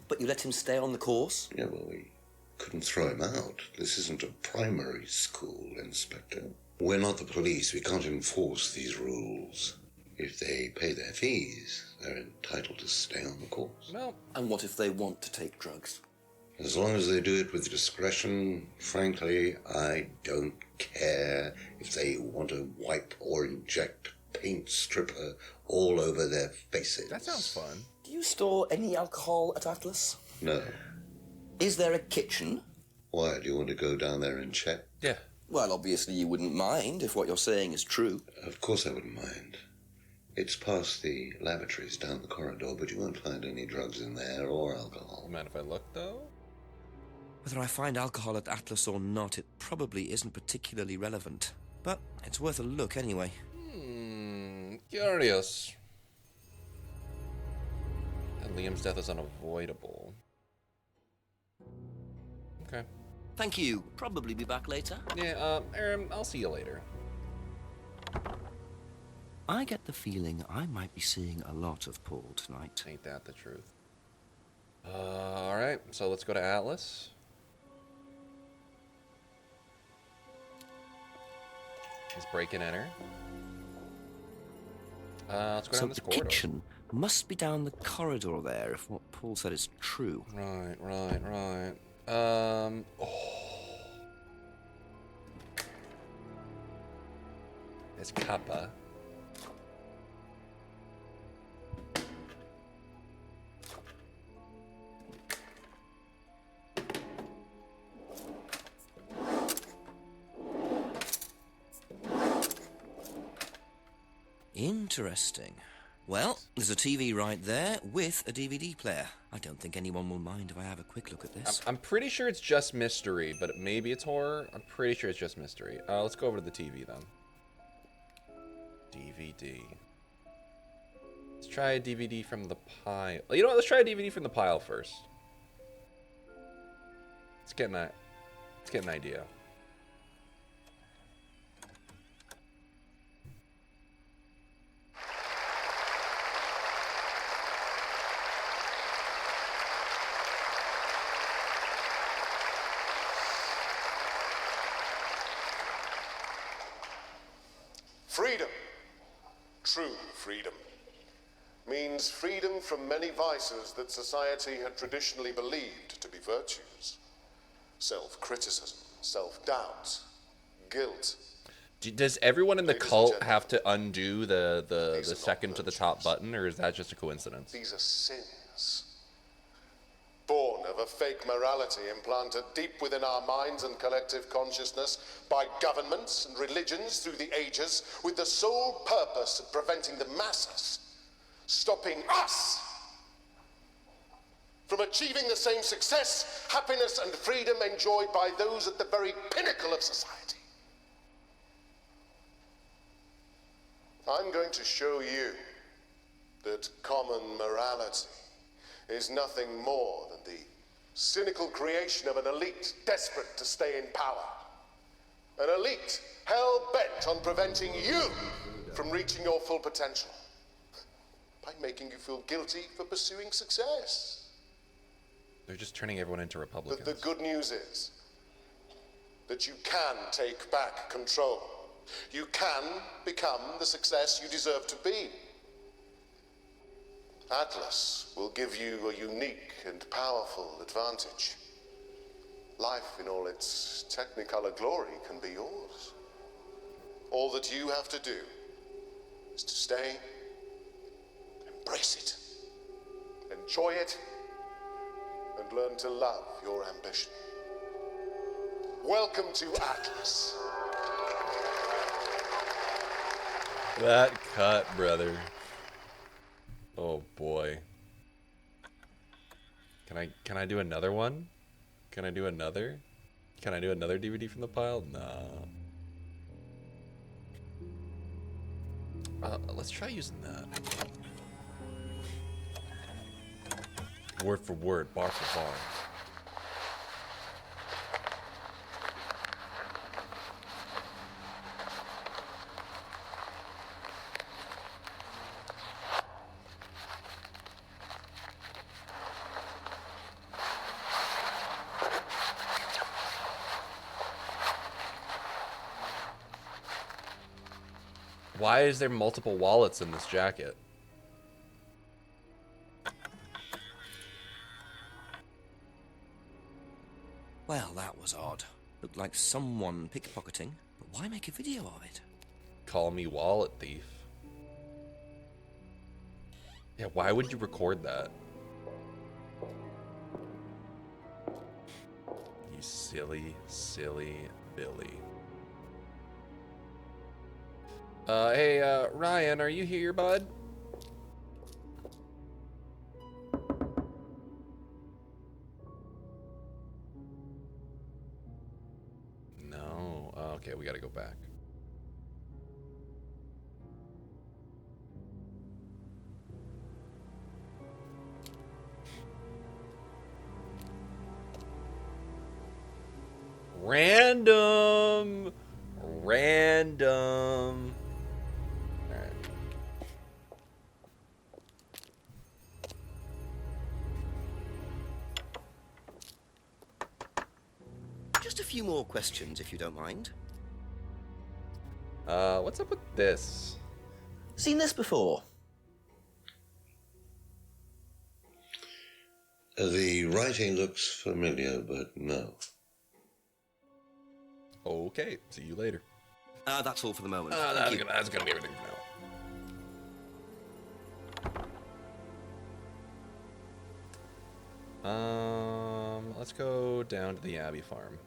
But you let him stay on the course?
Yeah, well, we couldn't throw him out. This isn't a primary school, Inspector. We're not the police. We can't enforce these rules. If they pay their fees, they're entitled to stay on the course.
No. And what if they want to take drugs?
As long as they do it with discretion, frankly, I don't care if they want to wipe or inject paint stripper all over their faces.
That sounds fun.
Do you store any alcohol at Atlas?
No.
Is there a kitchen?
Why, do you want to go down there and check?
Yeah.
Well, obviously you wouldn't mind if what you're saying is true.
Of course I wouldn't mind. It's past the lavatories down the corridor, but you won't find any drugs in there or alcohol.
Mind if I look, though?
Whether I find alcohol at Atlas or not, it probably isn't particularly relevant. But it's worth a look anyway.
Curious. And Liam's death is unavoidable. Okay.
Thank you. Probably be back later.
Yeah, Aaron, I'll see you later.
I get the feeling I might be seeing a lot of Paul tonight.
Ain't that the truth? Alright, so let's go to Atlas. Let's break and enter. Let's go down this corridor.
The kitchen must be down the corridor there, if what Paul said is true.
Right. It's Kappa.
Interesting. Well, there's a TV right there with a DVD player. I don't think anyone will mind if I have a quick look at this.
I'm pretty sure it's just mystery, but maybe it's horror. I'm pretty sure it's just mystery. Let's go over to the TV then. DVD. Let's try a DVD from the pile. You know what? Let's try a DVD from the pile first. Let's get an idea.
Freedom, true freedom, means freedom from many vices that society had traditionally believed to be virtues. Self-criticism, self-doubt, guilt.
Does everyone in the cult have to undo the second to the top button, or is that just a coincidence?
These are sins. Born of a fake morality implanted deep within our minds and collective consciousness by governments and religions through the ages, with the sole purpose of preventing the masses, stopping us from achieving the same success, happiness, and freedom enjoyed by those at the very pinnacle of society. I'm going to show you that common morality is nothing more than the cynical creation of an elite desperate to stay in power. An elite hell-bent on preventing you from reaching your full potential by making you feel guilty for pursuing success.
They're just turning everyone into Republicans.
But the good news is that you can take back control. You can become the success you deserve to be. Atlas will give you a unique and powerful advantage. Life in all its technicolor glory can be yours. All that you have to do is to stay, embrace it, enjoy it, and learn to love your ambition. Welcome to Atlas.
That cut, brother. Oh boy. Can I do another one? Can I do another? Can I do another DVD from the pile? No. Let's try using that. Word for word, bar for bar. Why is there multiple wallets in this jacket?
Well, that was odd. Looked like someone pickpocketing, but why make a video of it?
Call me wallet thief. Yeah, why would you record that? You silly, silly Billy. Hey, Ryan, are you here, bud? No. Okay, we gotta go back. Random. Alright.
Just a few more questions, if you don't mind.
What's up with this?
Seen this before?
The writing looks familiar, but no.
Okay, see you later.
That's all for the moment.
That's gonna be everything for now. Let's go down to the Abbey farm.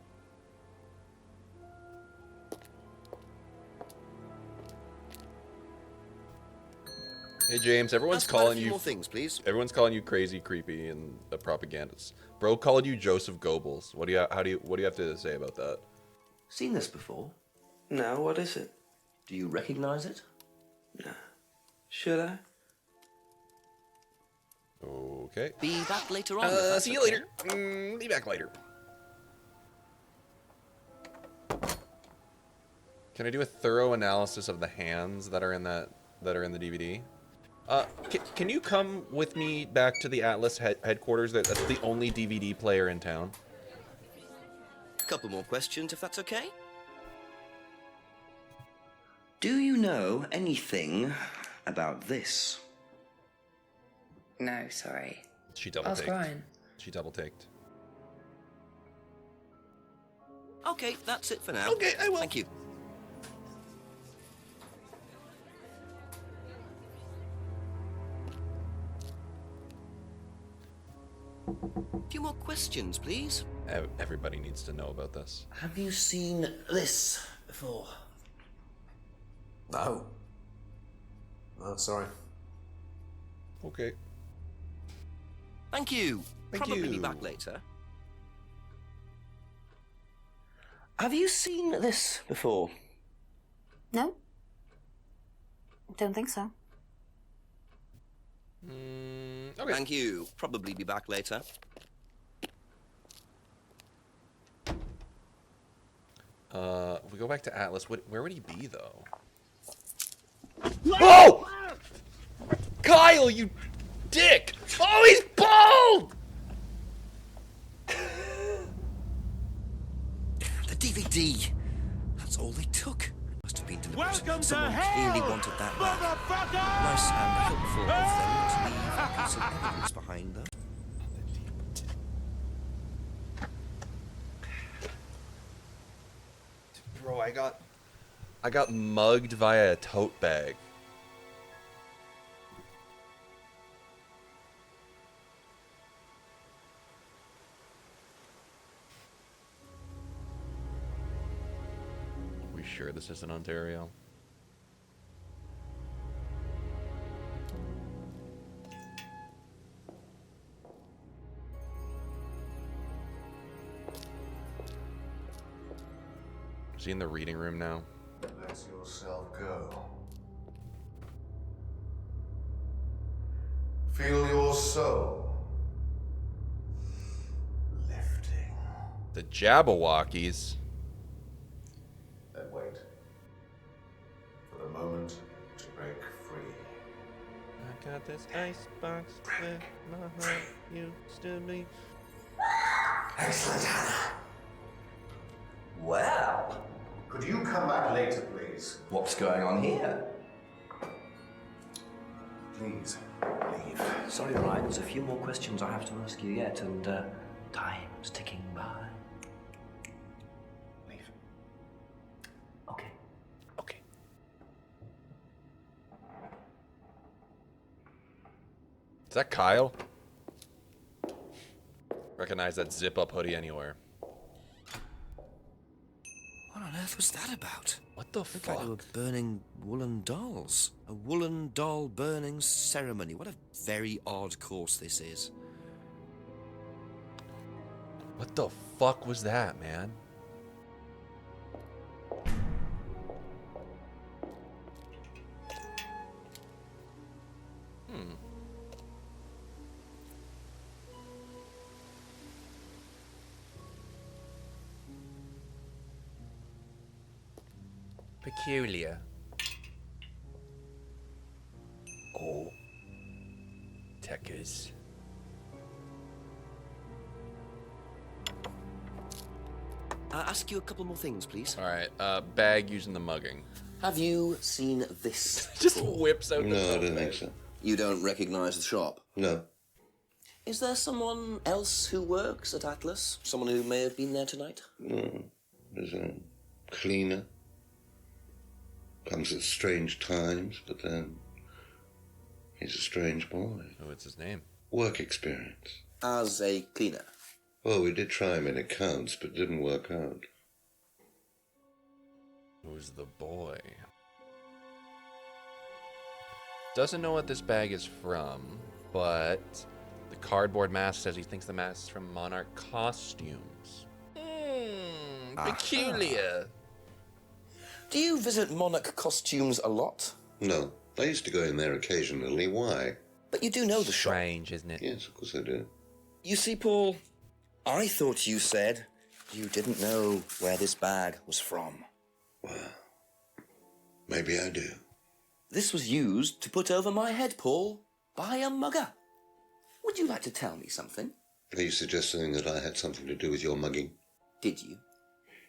Hey James, everyone's calling you.
More things, please.
Everyone's calling you crazy, creepy, and a propagandist. Bro called you Joseph Goebbels. What do you have to say about that?
Seen this before?
No, what is it?
Do you recognize it?
No. Should I?
Okay.
Be back later on.
See you later. Be back later. Can I do a thorough analysis of the hands that are in the DVD? Can you come with me back to the Atlas headquarters? That's the only DVD player in town.
Couple more questions, if that's okay. Do you know anything about this?
No, sorry.
She double
Ask
taked.
Ryan.
She double taked.
Okay, that's it for now.
Okay, I will.
Thank you. A few more questions, please.
Everybody needs to know about this.
Have you seen this before?
No. No, sorry.
Okay.
Thank you.
Thank
Probably
you.
be back later. Have you seen this before?
No? Don't think so.
Okay.
Thank you. Probably be back later.
If we go back to Atlas, where would he be, though? Oh! Kyle, you dick! Oh, he's bald!
The DVD. That's all they took. Must have been deliberate.
Welcome to
Someone
hell,
clearly wanted that back.
motherfucker!
Nice and helpful of them to leave a piece of evidence behind, though.
Bro, I got mugged via a tote bag. Are we sure this isn't Ontario? Is he in the reading room now?
Let yourself go. Feel your soul lifting.
The Jabberwockies.
Then wait for the moment to break free.
I got this icebox where my heart used to be.
Excellent, Hannah.
Well,
Could you come back later, please?
what's going on here?
Please, leave.
Sorry, Ryan, there's a few more questions I have to ask you yet, and time's ticking by.
Leave.
Okay.
Okay. Is that Kyle? Recognize that zip-up hoodie anywhere.
What on earth was that about?
What the
Looked like they were
fuck?
burning woolen dolls. A woolen doll burning ceremony. What a very odd course this is.
What the fuck was that, man? Peculiar. Oh. Techers.
Ask you a couple more things, please.
Alright, bag using the mugging.
Have you seen this?
Just whips out the
No, I
tote
don't
bag.
think so.
You don't recognize the shop?
No.
Is there someone else who works at Atlas? Someone who may have been there tonight?
No. There's a cleaner. Comes at strange times, but then he's a strange boy.
Oh, what's his name?
Work experience.
As a cleaner.
Well, we did try him in accounts, but it didn't work out.
Who's the boy? Doesn't know what this bag is from, but the cardboard mask says he thinks the mask is from Monarch Costumes. Peculiar.
Do you visit Monarch Costumes a lot?
No. I used to go in there occasionally. Why?
But you do know the shop.
Strange, isn't it?
Yes, of course I do.
You see, Paul, I thought you said you didn't know where this bag was from.
Well, maybe I do.
This was used to put over my head, Paul, by a mugger. Would you like to tell me something?
Are you suggesting that I had something to do with your mugging?
Did you?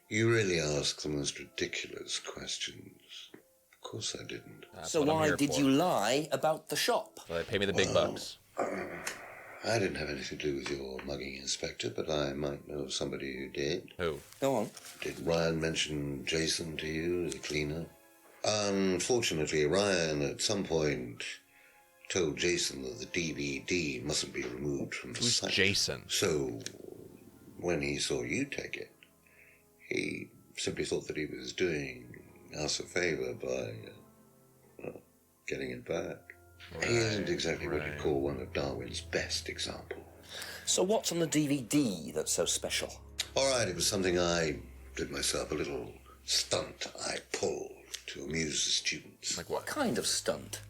You really ask the most ridiculous questions. Of course I didn't.
That's
So
what I'm
why
here
did
for.
you lie about the shop?
Well, they pay me the big bucks.
I didn't have anything to do with your mugging, Inspector, but I might know somebody who did.
Who?
Go on.
Did Ryan mention Jason to you as a cleaner? Unfortunately, Ryan at some point told Jason that the DVD mustn't be removed from the
Who's
site.
Jason?
So, when he saw you take it, he simply thought that he was doing us a favour by getting it back. He isn't exactly what you'd call one of Darwin's best examples.
So what's on the DVD that's so special?
All right, it was something I did myself, a little stunt I pulled. to amuse the students.
Like what?
What kind of stunt?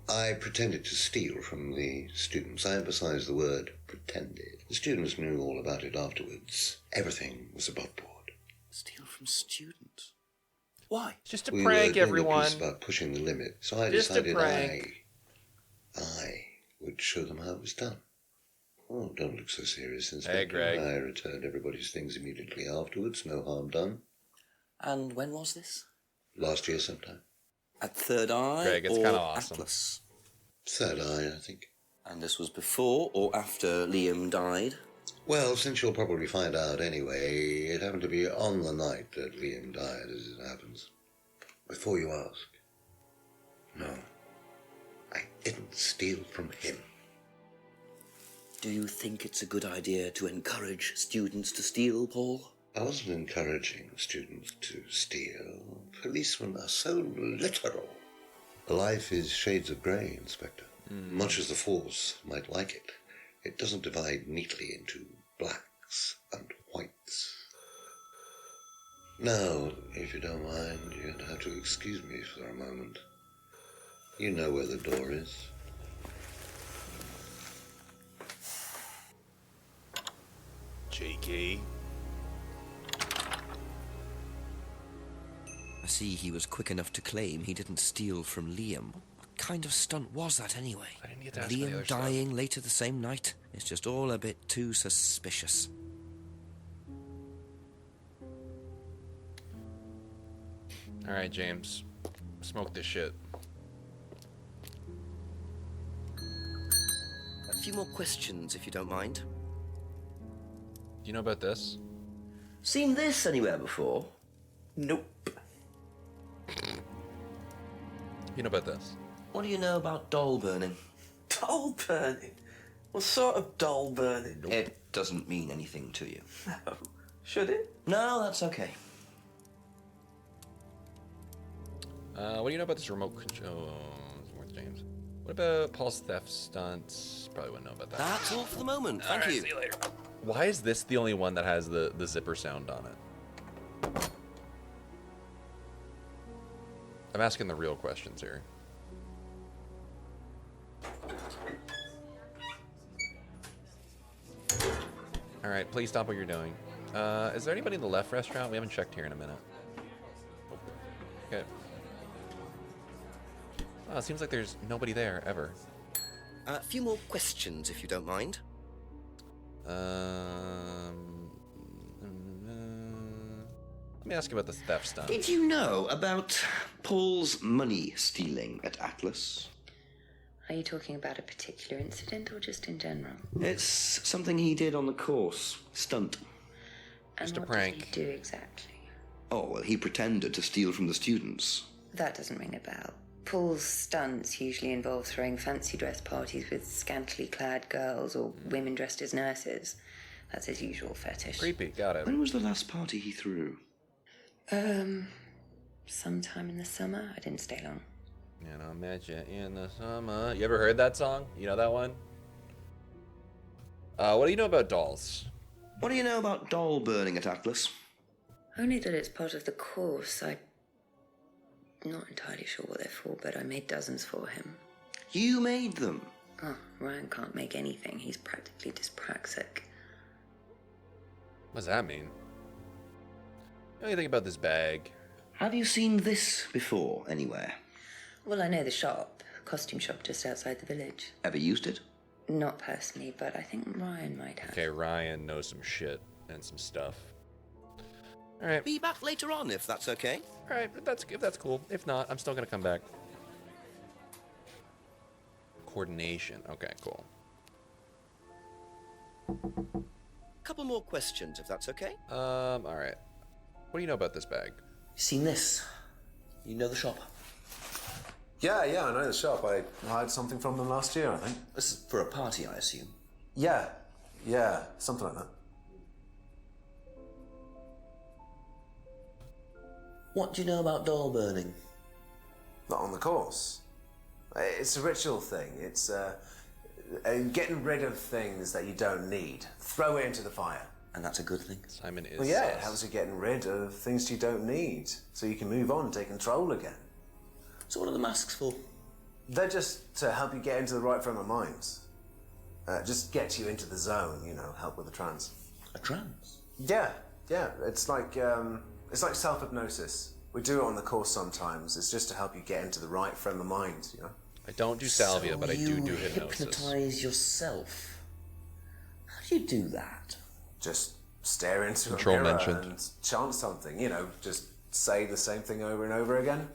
I pretended to steal from the students. I emphasize the word pretended. The students knew all about it afterwards. Everything was above board.
Steal from students? Why?
Just to
We
prank
were doing
everyone.
a piece about pushing the limit, so I
Just a
decided
prank.
I would show them how it was done. Oh, don't look so serious, Inspector.
Hey, Greg.
I returned everybody's things immediately afterwards. No harm done.
And when was this?
Last year sometime.
At Third Eye
Greg, it's
or
kinda awesome.
Atlas?
Third Eye, I think.
And this was before or after Liam died?
Well, since you'll probably find out anyway, it happened to be on the night that Liam died, as it happens. Before you ask, no, I didn't steal from him.
Do you think it's a good idea to encourage students to steal, Paul?
I wasn't encouraging students to steal. Policemen are so literal. Life is shades of grey, Inspector. Much as the Force might like it, it doesn't divide neatly into blacks and whites. Now, if you don't mind, you're going to have to excuse me for a moment. You know where the door is.
Cheeky.
I see he was quick enough to claim he didn't steal from Liam. What kind of stunt was that anyway?
I didn't get to ask for the
Liam
other stuff.
dying later the same night? It's just all a bit too suspicious.
All right, James. Smoke this shit.
A few more questions, if you don't mind.
Do you know about this?
Seen this anywhere before?
Nope.
You know about this?
What do you know about doll burning?
Doll burning? What sort of doll burning?
It doesn't mean anything to you.
No. Should it?
No, that's okay.
What do you know about this remote control? Where's James? What about Paul's theft stunts? Probably wouldn't know about that.
That's all for the moment. Thank you.
See you later. Why is this the only one that has the zipper sound on it? I'm asking the real questions here. All right, please stop what you're doing. Is there anybody in the left restaurant? We haven't checked here in a minute. Okay. Oh, it seems like there's nobody there, ever.
A few more questions, if you don't mind.
Let me ask you about the theft stunt.
Did you know about Paul's money stealing at Atlas?
Are you talking about a particular incident or just in general?
It's something he did on the course. Stunt.
And
Just a
what
prank.
did he do exactly?
Oh, well, he pretended to steal from the students.
That doesn't ring a bell. Paul's stunts usually involve throwing fancy dress parties with scantily clad girls or women dressed as nurses. That's his usual fetish.
Creepy, got it.
When was the last party he threw?
Sometime in the summer. I didn't stay long.
And I met you in the summer. You ever heard that song? You know that one? What do you know about dolls?
What do you know about doll burning at Atlas?
Only that it's part of the course. I'm not entirely sure what they're for, but I made dozens for him.
You made them?
Oh, Ryan can't make anything. He's practically dyspraxic.
What does that mean? What do you think about this bag?
Have you seen this before, anywhere?
Well, I know the shop. Costume shop just outside the village.
Ever used it?
Not personally, but I think Ryan might have.
Okay, Ryan knows some shit and some stuff. All right.
Be back later on, if that's okay.
All right, if that's cool. If not, I'm still gonna come back. Coordination. Okay, cool.
Couple more questions, if that's okay.
All right. What do you know about this bag?
Seen this? You know the shop?
Yeah, I know the shop. I hired something from them last year, I think.
This is for a party, I assume.
Yeah, something like that.
What do you know about doll burning?
Not on the course. It's a ritual thing. It's getting rid of things that you don't need. Throw it into the fire.
And that's a good thing?
Simon is
Well, yeah, it
sus.
helps you getting rid of things you don't need, so you can move on and take control again.
So what are the masks for?
They're just to help you get into the right frame of mind. Just get you into the zone, you know, help with the trance.
A trance?
Yeah. It's like self-hypnosis. We do it on the course sometimes. It's just to help you get into the right frame of mind, you know.
I don't do salvia, but I do hypnosis.
Hypnotize yourself. How do you do that?
Just stare into
Control
a mirror
mentioned.
and chant something, you know, just say the same thing over and over again.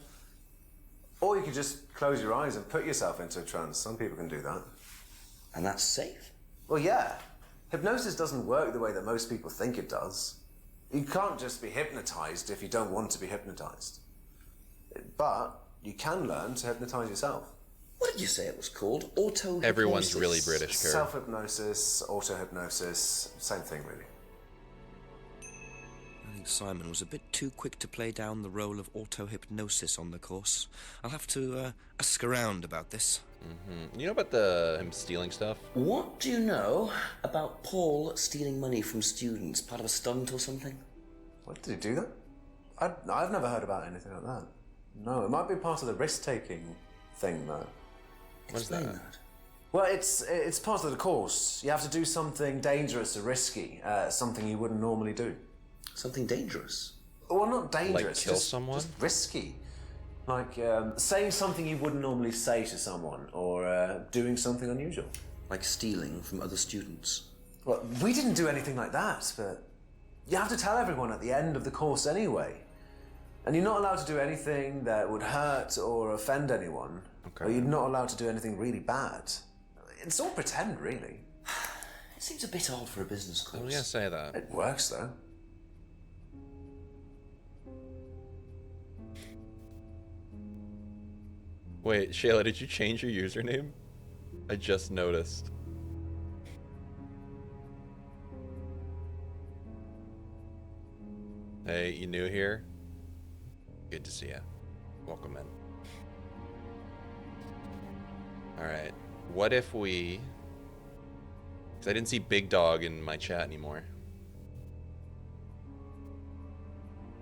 Or you could just close your eyes and put yourself into a trance. Some people can do that.
And that's safe?
Well, yeah. Hypnosis doesn't work the way that most people think it does. You can't just be hypnotized if you don't want to be hypnotized. But you can learn to hypnotize yourself.
What did you say it was called? Auto-hypnosis?
Everyone's really British, Kurt.
Self-hypnosis, auto-hypnosis, same thing, really.
I think Simon was a bit too quick to play down the role of auto-hypnosis on the course. I'll have to ask around about this.
Mm-hmm. You know about him stealing stuff?
What do you know about Paul stealing money from students? Part of a stunt or something?
What, did he do that? I've never heard about anything like that. No, it might be part of the risk-taking thing, though.
Explain that.
Well, it's part of the course. You have to do something dangerous or risky, something you wouldn't normally do.
Something dangerous?
Well, not dangerous.
Like kill
just,
someone?
Just risky. Like saying something you wouldn't normally say to someone, or doing something unusual.
Like stealing from other students?
Well, we didn't do anything like that, but you have to tell everyone at the end of the course anyway. And you're not allowed to do anything that would hurt or offend anyone.
Okay.
Or you're not allowed to do anything really bad. It's all pretend, really.
It seems a bit odd for a business course.
I was gonna say that.
It works, though.
Wait, Shayla, did you change your username? I just noticed. Hey, you new here? Good to see you. Welcome in. Alright, what if we... Because I didn't see Big Dog in my chat anymore.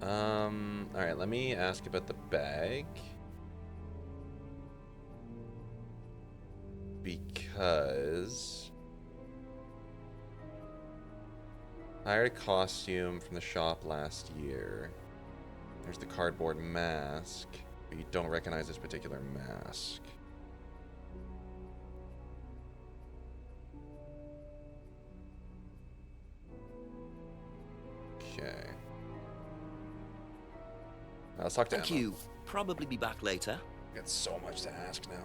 Alright, let me ask about the bag. Because I hired a costume from the shop last year. There's the cardboard mask, but you don't recognize this particular mask. Okay. Let's talk to
Thank
Emma.
you. Probably be back later.
Got so much to ask now.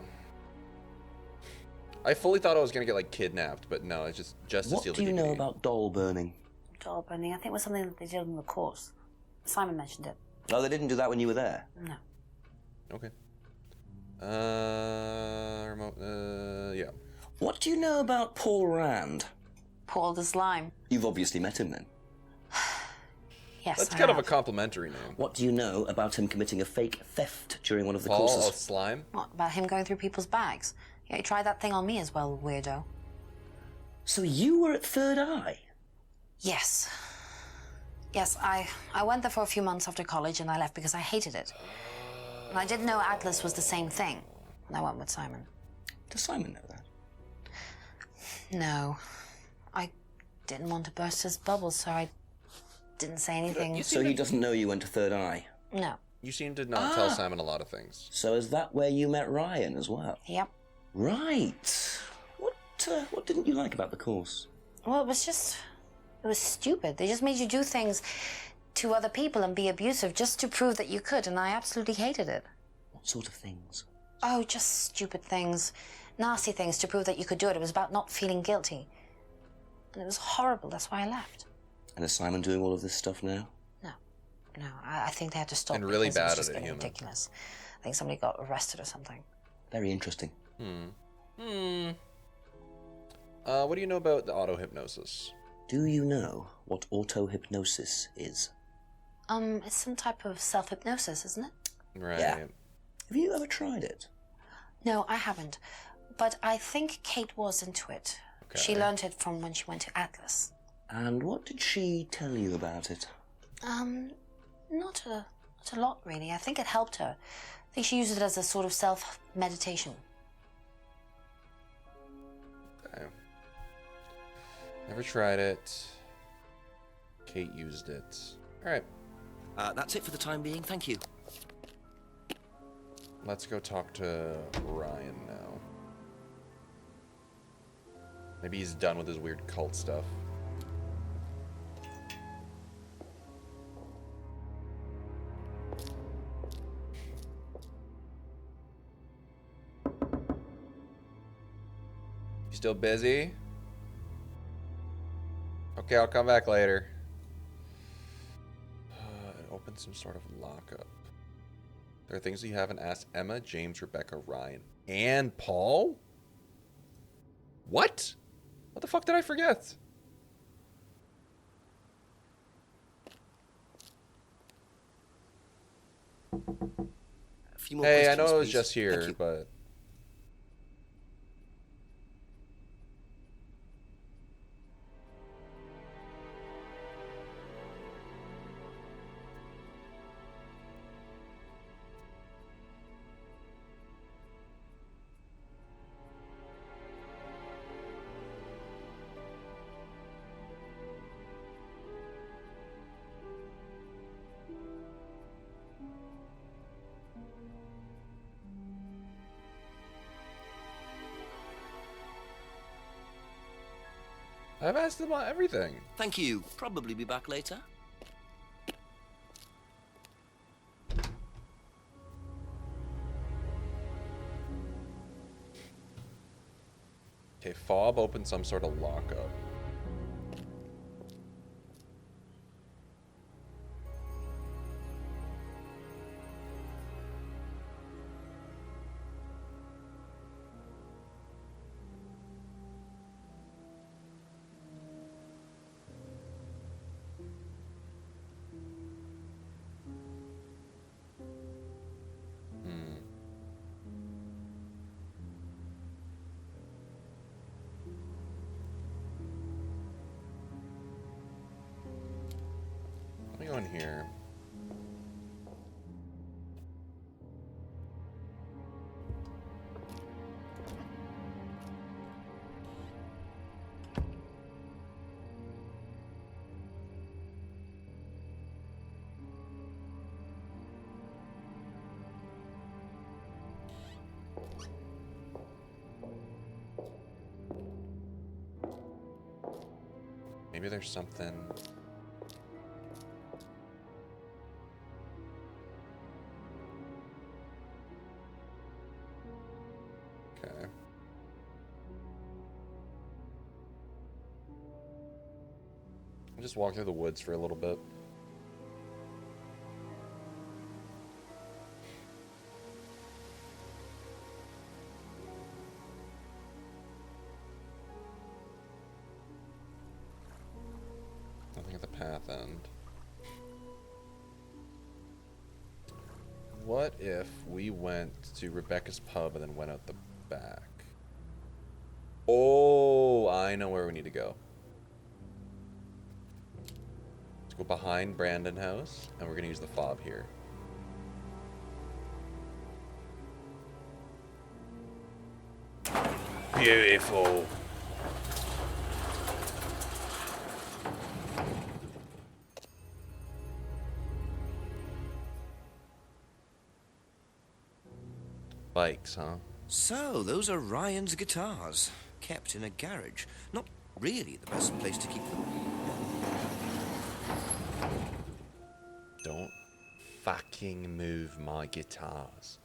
I fully thought I was gonna get like kidnapped, but no, it's just to
What
steal
do
the
you
DVD.
know about doll burning?
Doll burning, I think it was something that they did on the course. Simon mentioned it.
No, they didn't do that when you were there.
No.
Okay. Yeah.
What do you know about Paul Rand?
Paul the Slime.
You've obviously met him then.
Yes,
That's
I
kind of
have.
a complimentary name.
What do you know about him committing a fake theft during one of the
Paul
courses?
of Slime?
What, about him going through people's bags? Yeah, he tried that thing on me as well, weirdo.
So you were at Third Eye?
Yes. Yes, I went there for a few months after college and I left because I hated it. And I didn't know Atlas was the same thing. And I went with Simon.
Does Simon know that?
No. I didn't want to burst his bubble, so I didn't say anything.
So he doesn't know you went to Third Eye?
No.
You seem to not tell Simon a lot of things.
So is that where you met Ryan as well?
Yep.
Right. What didn't you like about the course?
Well, it was stupid. They just made you do things to other people and be abusive just to prove that you could, and I absolutely hated it.
What sort of things?
Oh, just stupid things. Nasty things to prove that you could do it. It was about not feeling guilty. And it was horrible. That's why I left.
And is Simon doing all of this stuff now?
No, I think they had to stop.
And really
because it was
bad
just
at it,
getting
Huma.
ridiculous. I think somebody got arrested or something.
Very interesting.
What do you know about the auto-hypnosis?
Do you know what auto-hypnosis is?
It's some type of self-hypnosis, isn't it?
Right.
Yeah. Have you ever tried it?
No, I haven't. But I think Kate was into it.
Okay.
She learned it from when she went to Atlas.
And what did she tell you about it?
Not a lot, really. I think it helped her. I think she used it as a sort of self-meditation.
Okay. Never tried it. Kate used it. All right.
That's it for the time being. Thank you.
Let's go talk to Ryan now. Maybe he's done with his weird cult stuff. You still busy? Okay, I'll come back later. Open some sort of lockup. There are things you haven't asked Emma, James, Rebecca, Ryan, and Paul? What? What the fuck did I forget?
A few more
Hey, I
questions,
know it was
please.
just
Thank
here,
you.
but... I've asked them everything.
Thank you. Probably be back later.
Okay, Fob opened some sort of lockup. Let me go in here. Maybe there's something... Okay. I'll just walk through the woods for a little bit. Nothing at the path end. What if we went to Rebecca's pub and then went out the back? Oh, I know where we need to go. Let's go behind Brandon House, and we're gonna use the fob here. Beautiful. Bikes, huh?
So, those are Ryan's guitars, kept in a garage. Not really the best place to keep them.
Don't fucking move my guitars.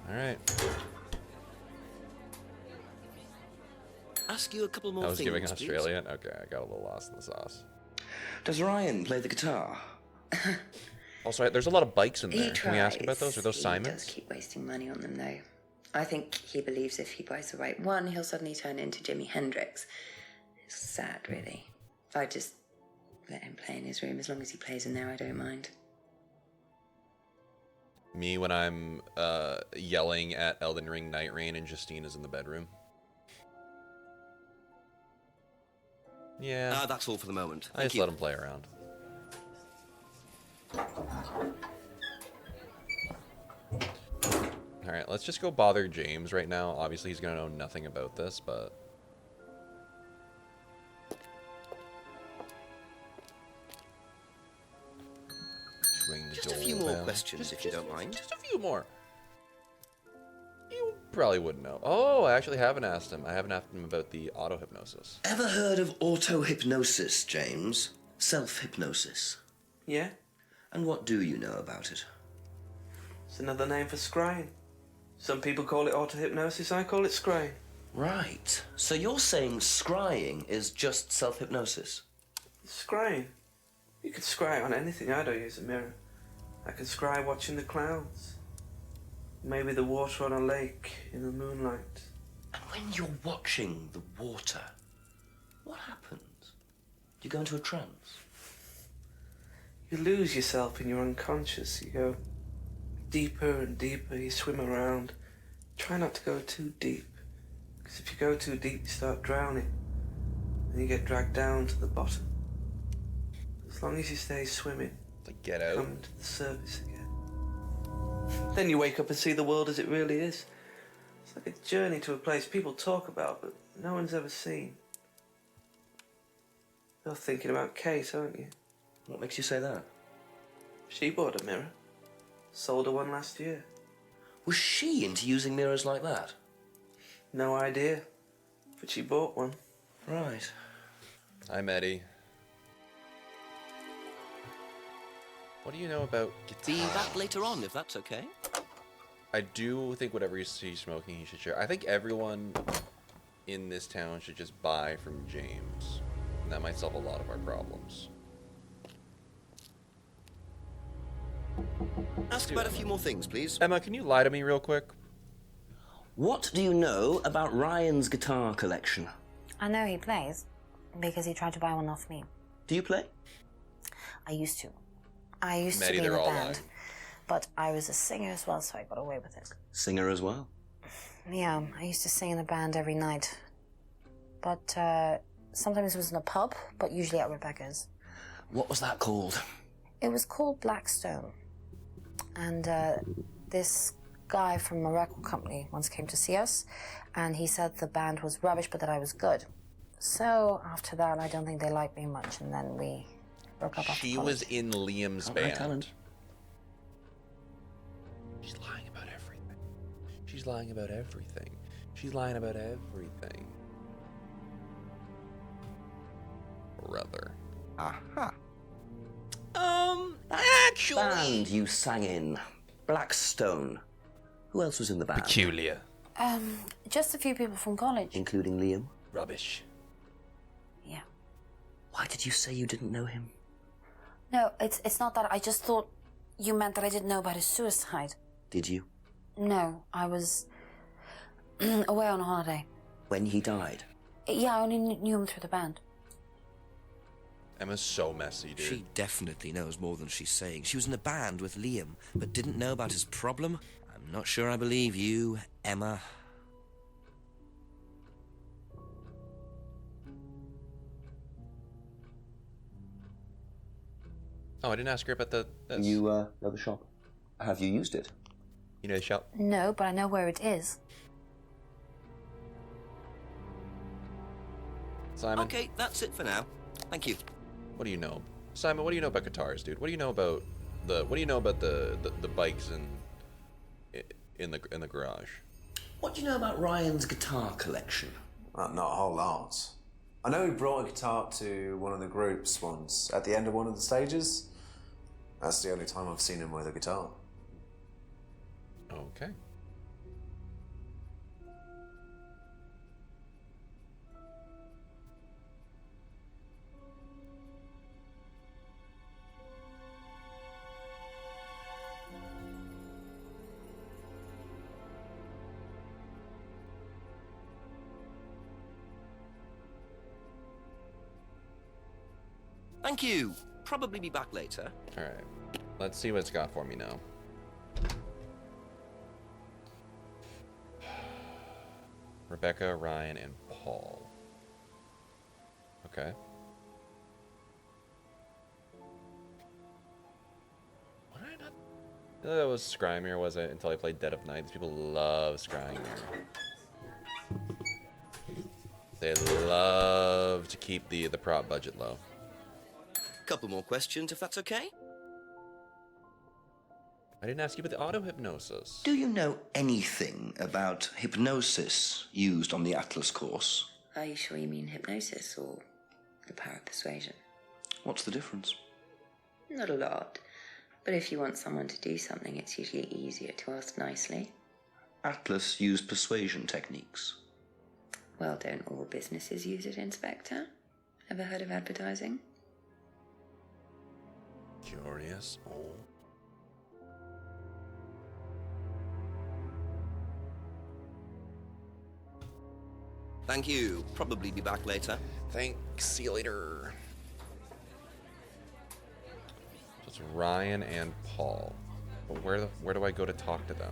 Alright.
Ask you a couple more
I was
things,
giving
please.
Australian? Okay, I got a little lost in the sauce.
Does Ryan play the guitar?
Also, there's a lot of bikes in
He
there.
tries.
Can we ask about those? Are those
He
Simon's?
does keep wasting money on them, though. I think he believes if he buys the right one, he'll suddenly turn into Jimi Hendrix. It's sad, really. I just let him play in his room. As long as he plays in there, I don't mind.
Me when I'm yelling at Elden Ring Night Rain and Justina's in the bedroom. Yeah.
That's all for the moment.
I just let him play around. Alright, let's just go bother James right now. Obviously, he's gonna know nothing about this, but...
Just a few more questions, if you don't mind.
Just a few more. You probably wouldn't know. Oh, I actually haven't asked him. I haven't asked him about the auto-hypnosis.
Ever heard of auto-hypnosis, James? Self-hypnosis?
Yeah?
And what do you know about it?
It's another name for scrying. Some people call it auto-hypnosis, I call it scrying.
Right. So you're saying scrying is just self-hypnosis?
Scrying? You could scry on anything. I don't use a mirror. I can scry watching the clouds. Maybe the water on a lake in the moonlight.
And when you're watching the water, what happens? Do you go into a trance?
You lose yourself in your unconscious. You go deeper and deeper. You swim around. Try not to go too deep. Because if you go too deep, you start drowning. And you get dragged down to the bottom. As long as you stay swimming,
get out.
Come to the surface again. Then you wake up and see the world as it really is. It's like a journey to a place people talk about, but no one's ever seen. You're thinking about Kate, aren't you?
What makes you say that?
She bought a mirror. Sold her one last year.
Was she into using mirrors like that?
No idea. But she bought one.
Right.
I'm Eddie. What do you know about guitar?
Be back later on, if that's okay.
I do think whatever he's smoking, he should share. I think everyone in this town should just buy from James. And that might solve a lot of our problems.
Ask about a few more things, please.
Emma, can you lie to me real quick?
What do you know about Ryan's guitar collection?
I know he plays, because he tried to buy one off me.
Do you play?
I used to. I used
Maddie,
to be in
they're
a
all
band,
lying.
but I was a singer as well, so I got away with it.
Singer as well?
Yeah, I used to sing in a band every night. But sometimes it was in a pub, but usually at Rebecca's.
What was that called?
It was called Blackstone. And this guy from a record company once came to see us, and he said the band was rubbish, but that I was good. So after that, I don't think they liked me much, and then we broke up after
She
college.
was in Liam's
Not very
band.
talented.
She's lying about everything. She's lying about everything. She's lying about everything. Brother.
Aha.
Actually...
Band you sang in. Blackstone. Who else was in the band?
Peculiar.
Just a few people from college.
Including Liam?
Rubbish.
Yeah.
Why did you say you didn't know him?
No, it's not that. I just thought you meant that I didn't know about his suicide.
Did you?
No, I was away on a holiday.
When he died?
Yeah, I only knew him through the band.
Emma's so messy, dude.
She definitely knows more than she's saying. She was in a band with Liam, but didn't know about his problem. I'm not sure I believe you, Emma.
Oh, I didn't ask her about this.
You know the shop? Have you used it?
You know the shop?
No, but I know where it is.
Simon?
Okay, that's it for now. Thank you.
What do you know? Simon, what do you know about guitars, dude? What do you know about the bikes in the garage?
What do you know about Ryan's guitar collection?
Not a whole lot. I know he brought a guitar to one of the groups once, at the end of one of the stages. That's the only time I've seen him with a guitar.
Okay.
Thank you. Probably be back later.
All right. Let's see what it's got for me now. Rebecca, Ryan, and Paul. Okay. What did I not? That was Scrymere, was it? Until I played Dead of Night. These people love Scrymere. They love to keep the prop budget low.
Couple more questions, if that's okay?
I didn't ask you about the auto-hypnosis.
Do you know anything about hypnosis used on the Atlas course?
Are you sure you mean hypnosis or the power of persuasion?
What's the difference?
Not a lot. But if you want someone to do something, it's usually easier to ask nicely.
Atlas used persuasion techniques.
Well, don't all businesses use it, Inspector? Ever heard of advertising?
Curious. Oh.
Thank you. Probably be back later.
Thanks. See you later. So it's Ryan and Paul. But where do I go to talk to them?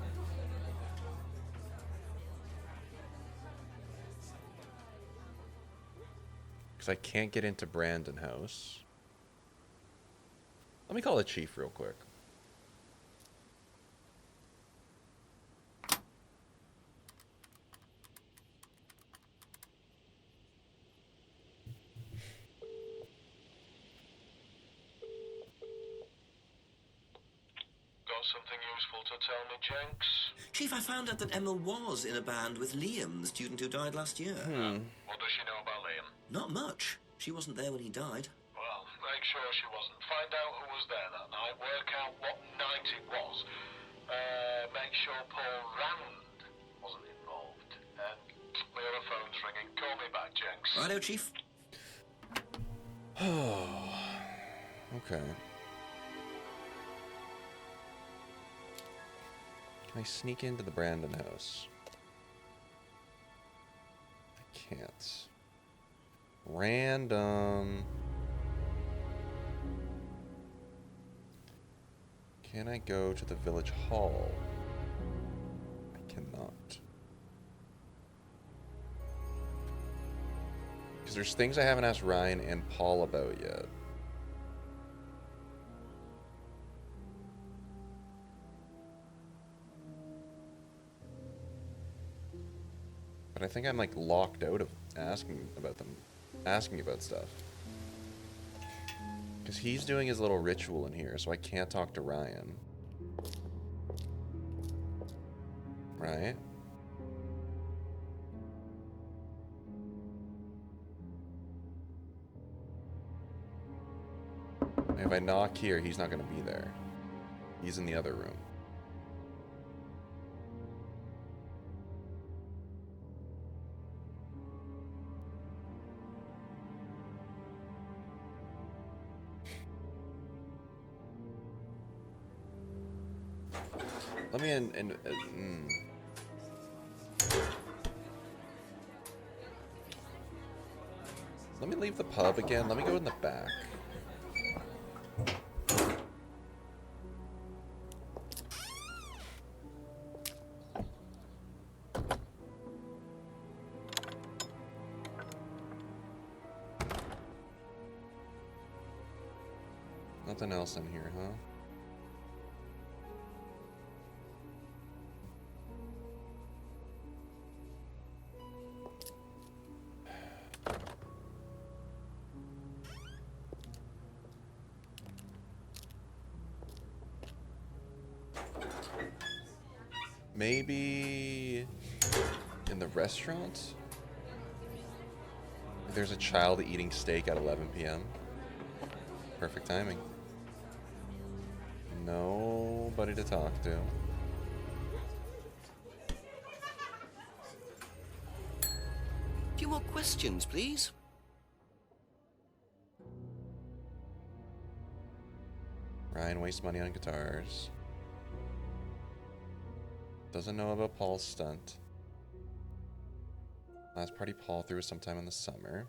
Because I can't get into Brandon House. Let me call the chief real quick.
Got something useful to tell me, Jenks?
Chief, I found out that Emma was in a band with Liam, the student who died last year.
What does she know about Liam?
Not much. She wasn't there when he died.
Well, make sure she wasn't. Find out who was there that night. Work out what night it was. Make sure Paul Rand wasn't involved. And my other phone's ringing. Call me back, Jenks.
Righto, Chief.
Okay. Can I sneak into the Brandon house? I can't. Random. Can I go to the village hall? I cannot. Because there's things I haven't asked Ryan and Paul about yet. But I think I'm like locked out of asking about stuff. Because he's doing his little ritual in here, so I can't talk to Ryan. Right? If I knock here, he's not going to be there. He's in the other room. Let me Let me leave the pub again. Let me go in the back. Nothing else in here, huh? Maybe in the restaurant? There's a child eating steak at 11 p.m. Perfect timing. Nobody to talk to.
Few more questions, please.
Ryan wastes money on guitars. Doesn't know about Paul's stunt. Last party Paul threw was sometime in the summer.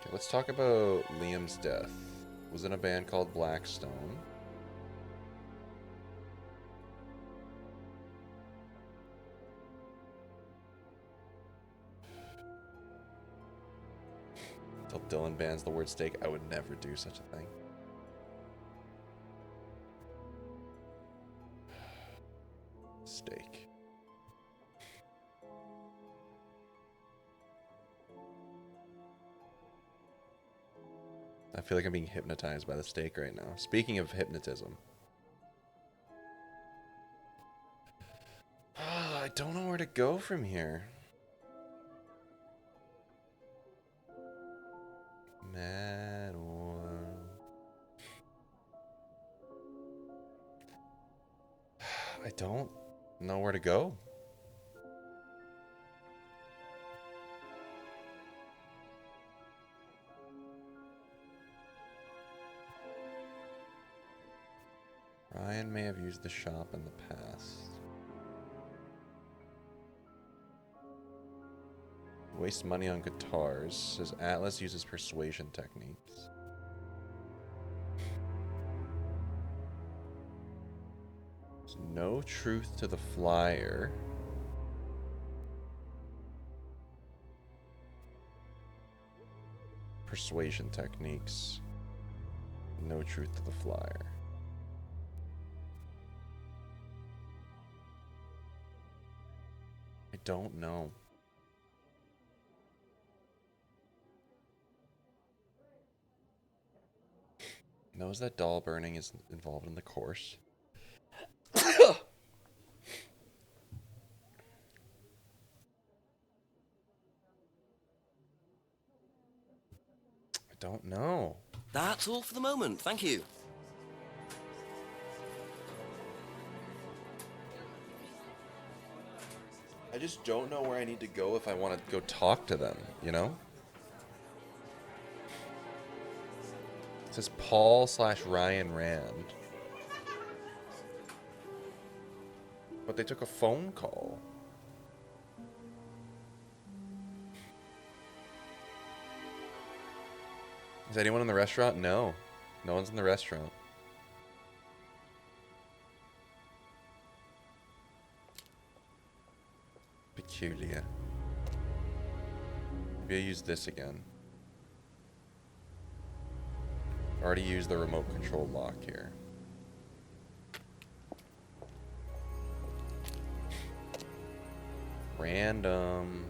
Okay, let's talk about Liam's death. Was in a band called Blackstone. Dylan bans the word steak. I would never do such a thing. Steak. I feel like I'm being hypnotized by the steak right now. Speaking of hypnotism. I don't know where to go from here. Mad World. I don't know where to go. Ryan may have used the shop in the past. Waste money on guitars. Says Atlas uses persuasion techniques. There's no truth to the flyer. Persuasion techniques. No truth to the flyer. I don't know. Knows that doll burning is involved in the course. I don't know.
That's all for the moment. Thank you.
I just don't know where I need to go if I want to go talk to them, you know? It says Paul/Ryan Rand. But they took a phone call. Is anyone in the restaurant? No. No one's in the restaurant. Peculiar. Maybe I use this again. Already used the remote control lock here. Random.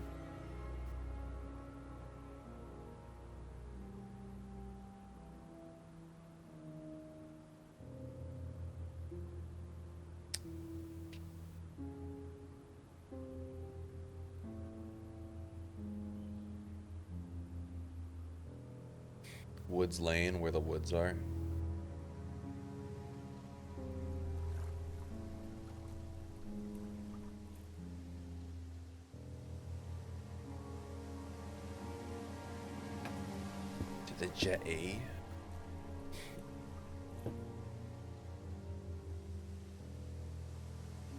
Woods Lane, where the woods are. To the jetty.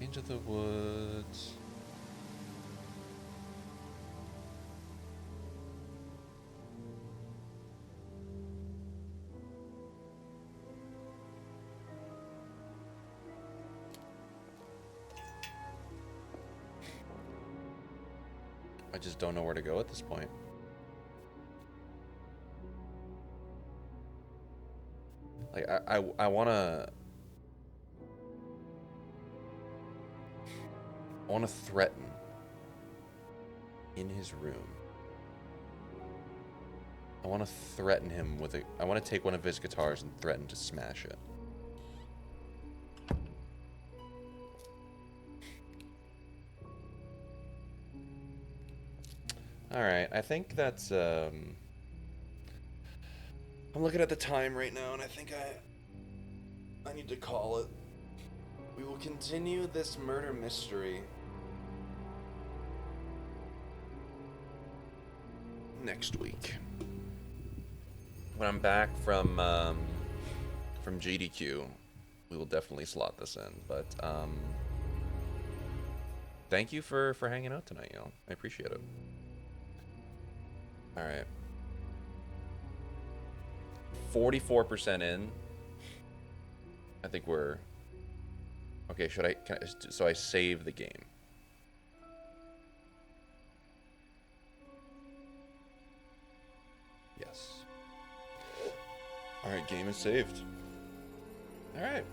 Into the woods. I just don't know where to go at this point. Like, I wanna threaten in his room. I wanna threaten him with a, I wanna take one of his guitars and threaten to smash it. Alright, I think that's, I'm looking at the time right now, and I think I need to call it. We will continue this murder mystery next week. When I'm back from GDQ, we will definitely slot this in, but, thank you for hanging out tonight, y'all. I appreciate it. Alright. 44% in. I think we're... Okay, so I save the game. Yes. Alright, game is saved. Alright.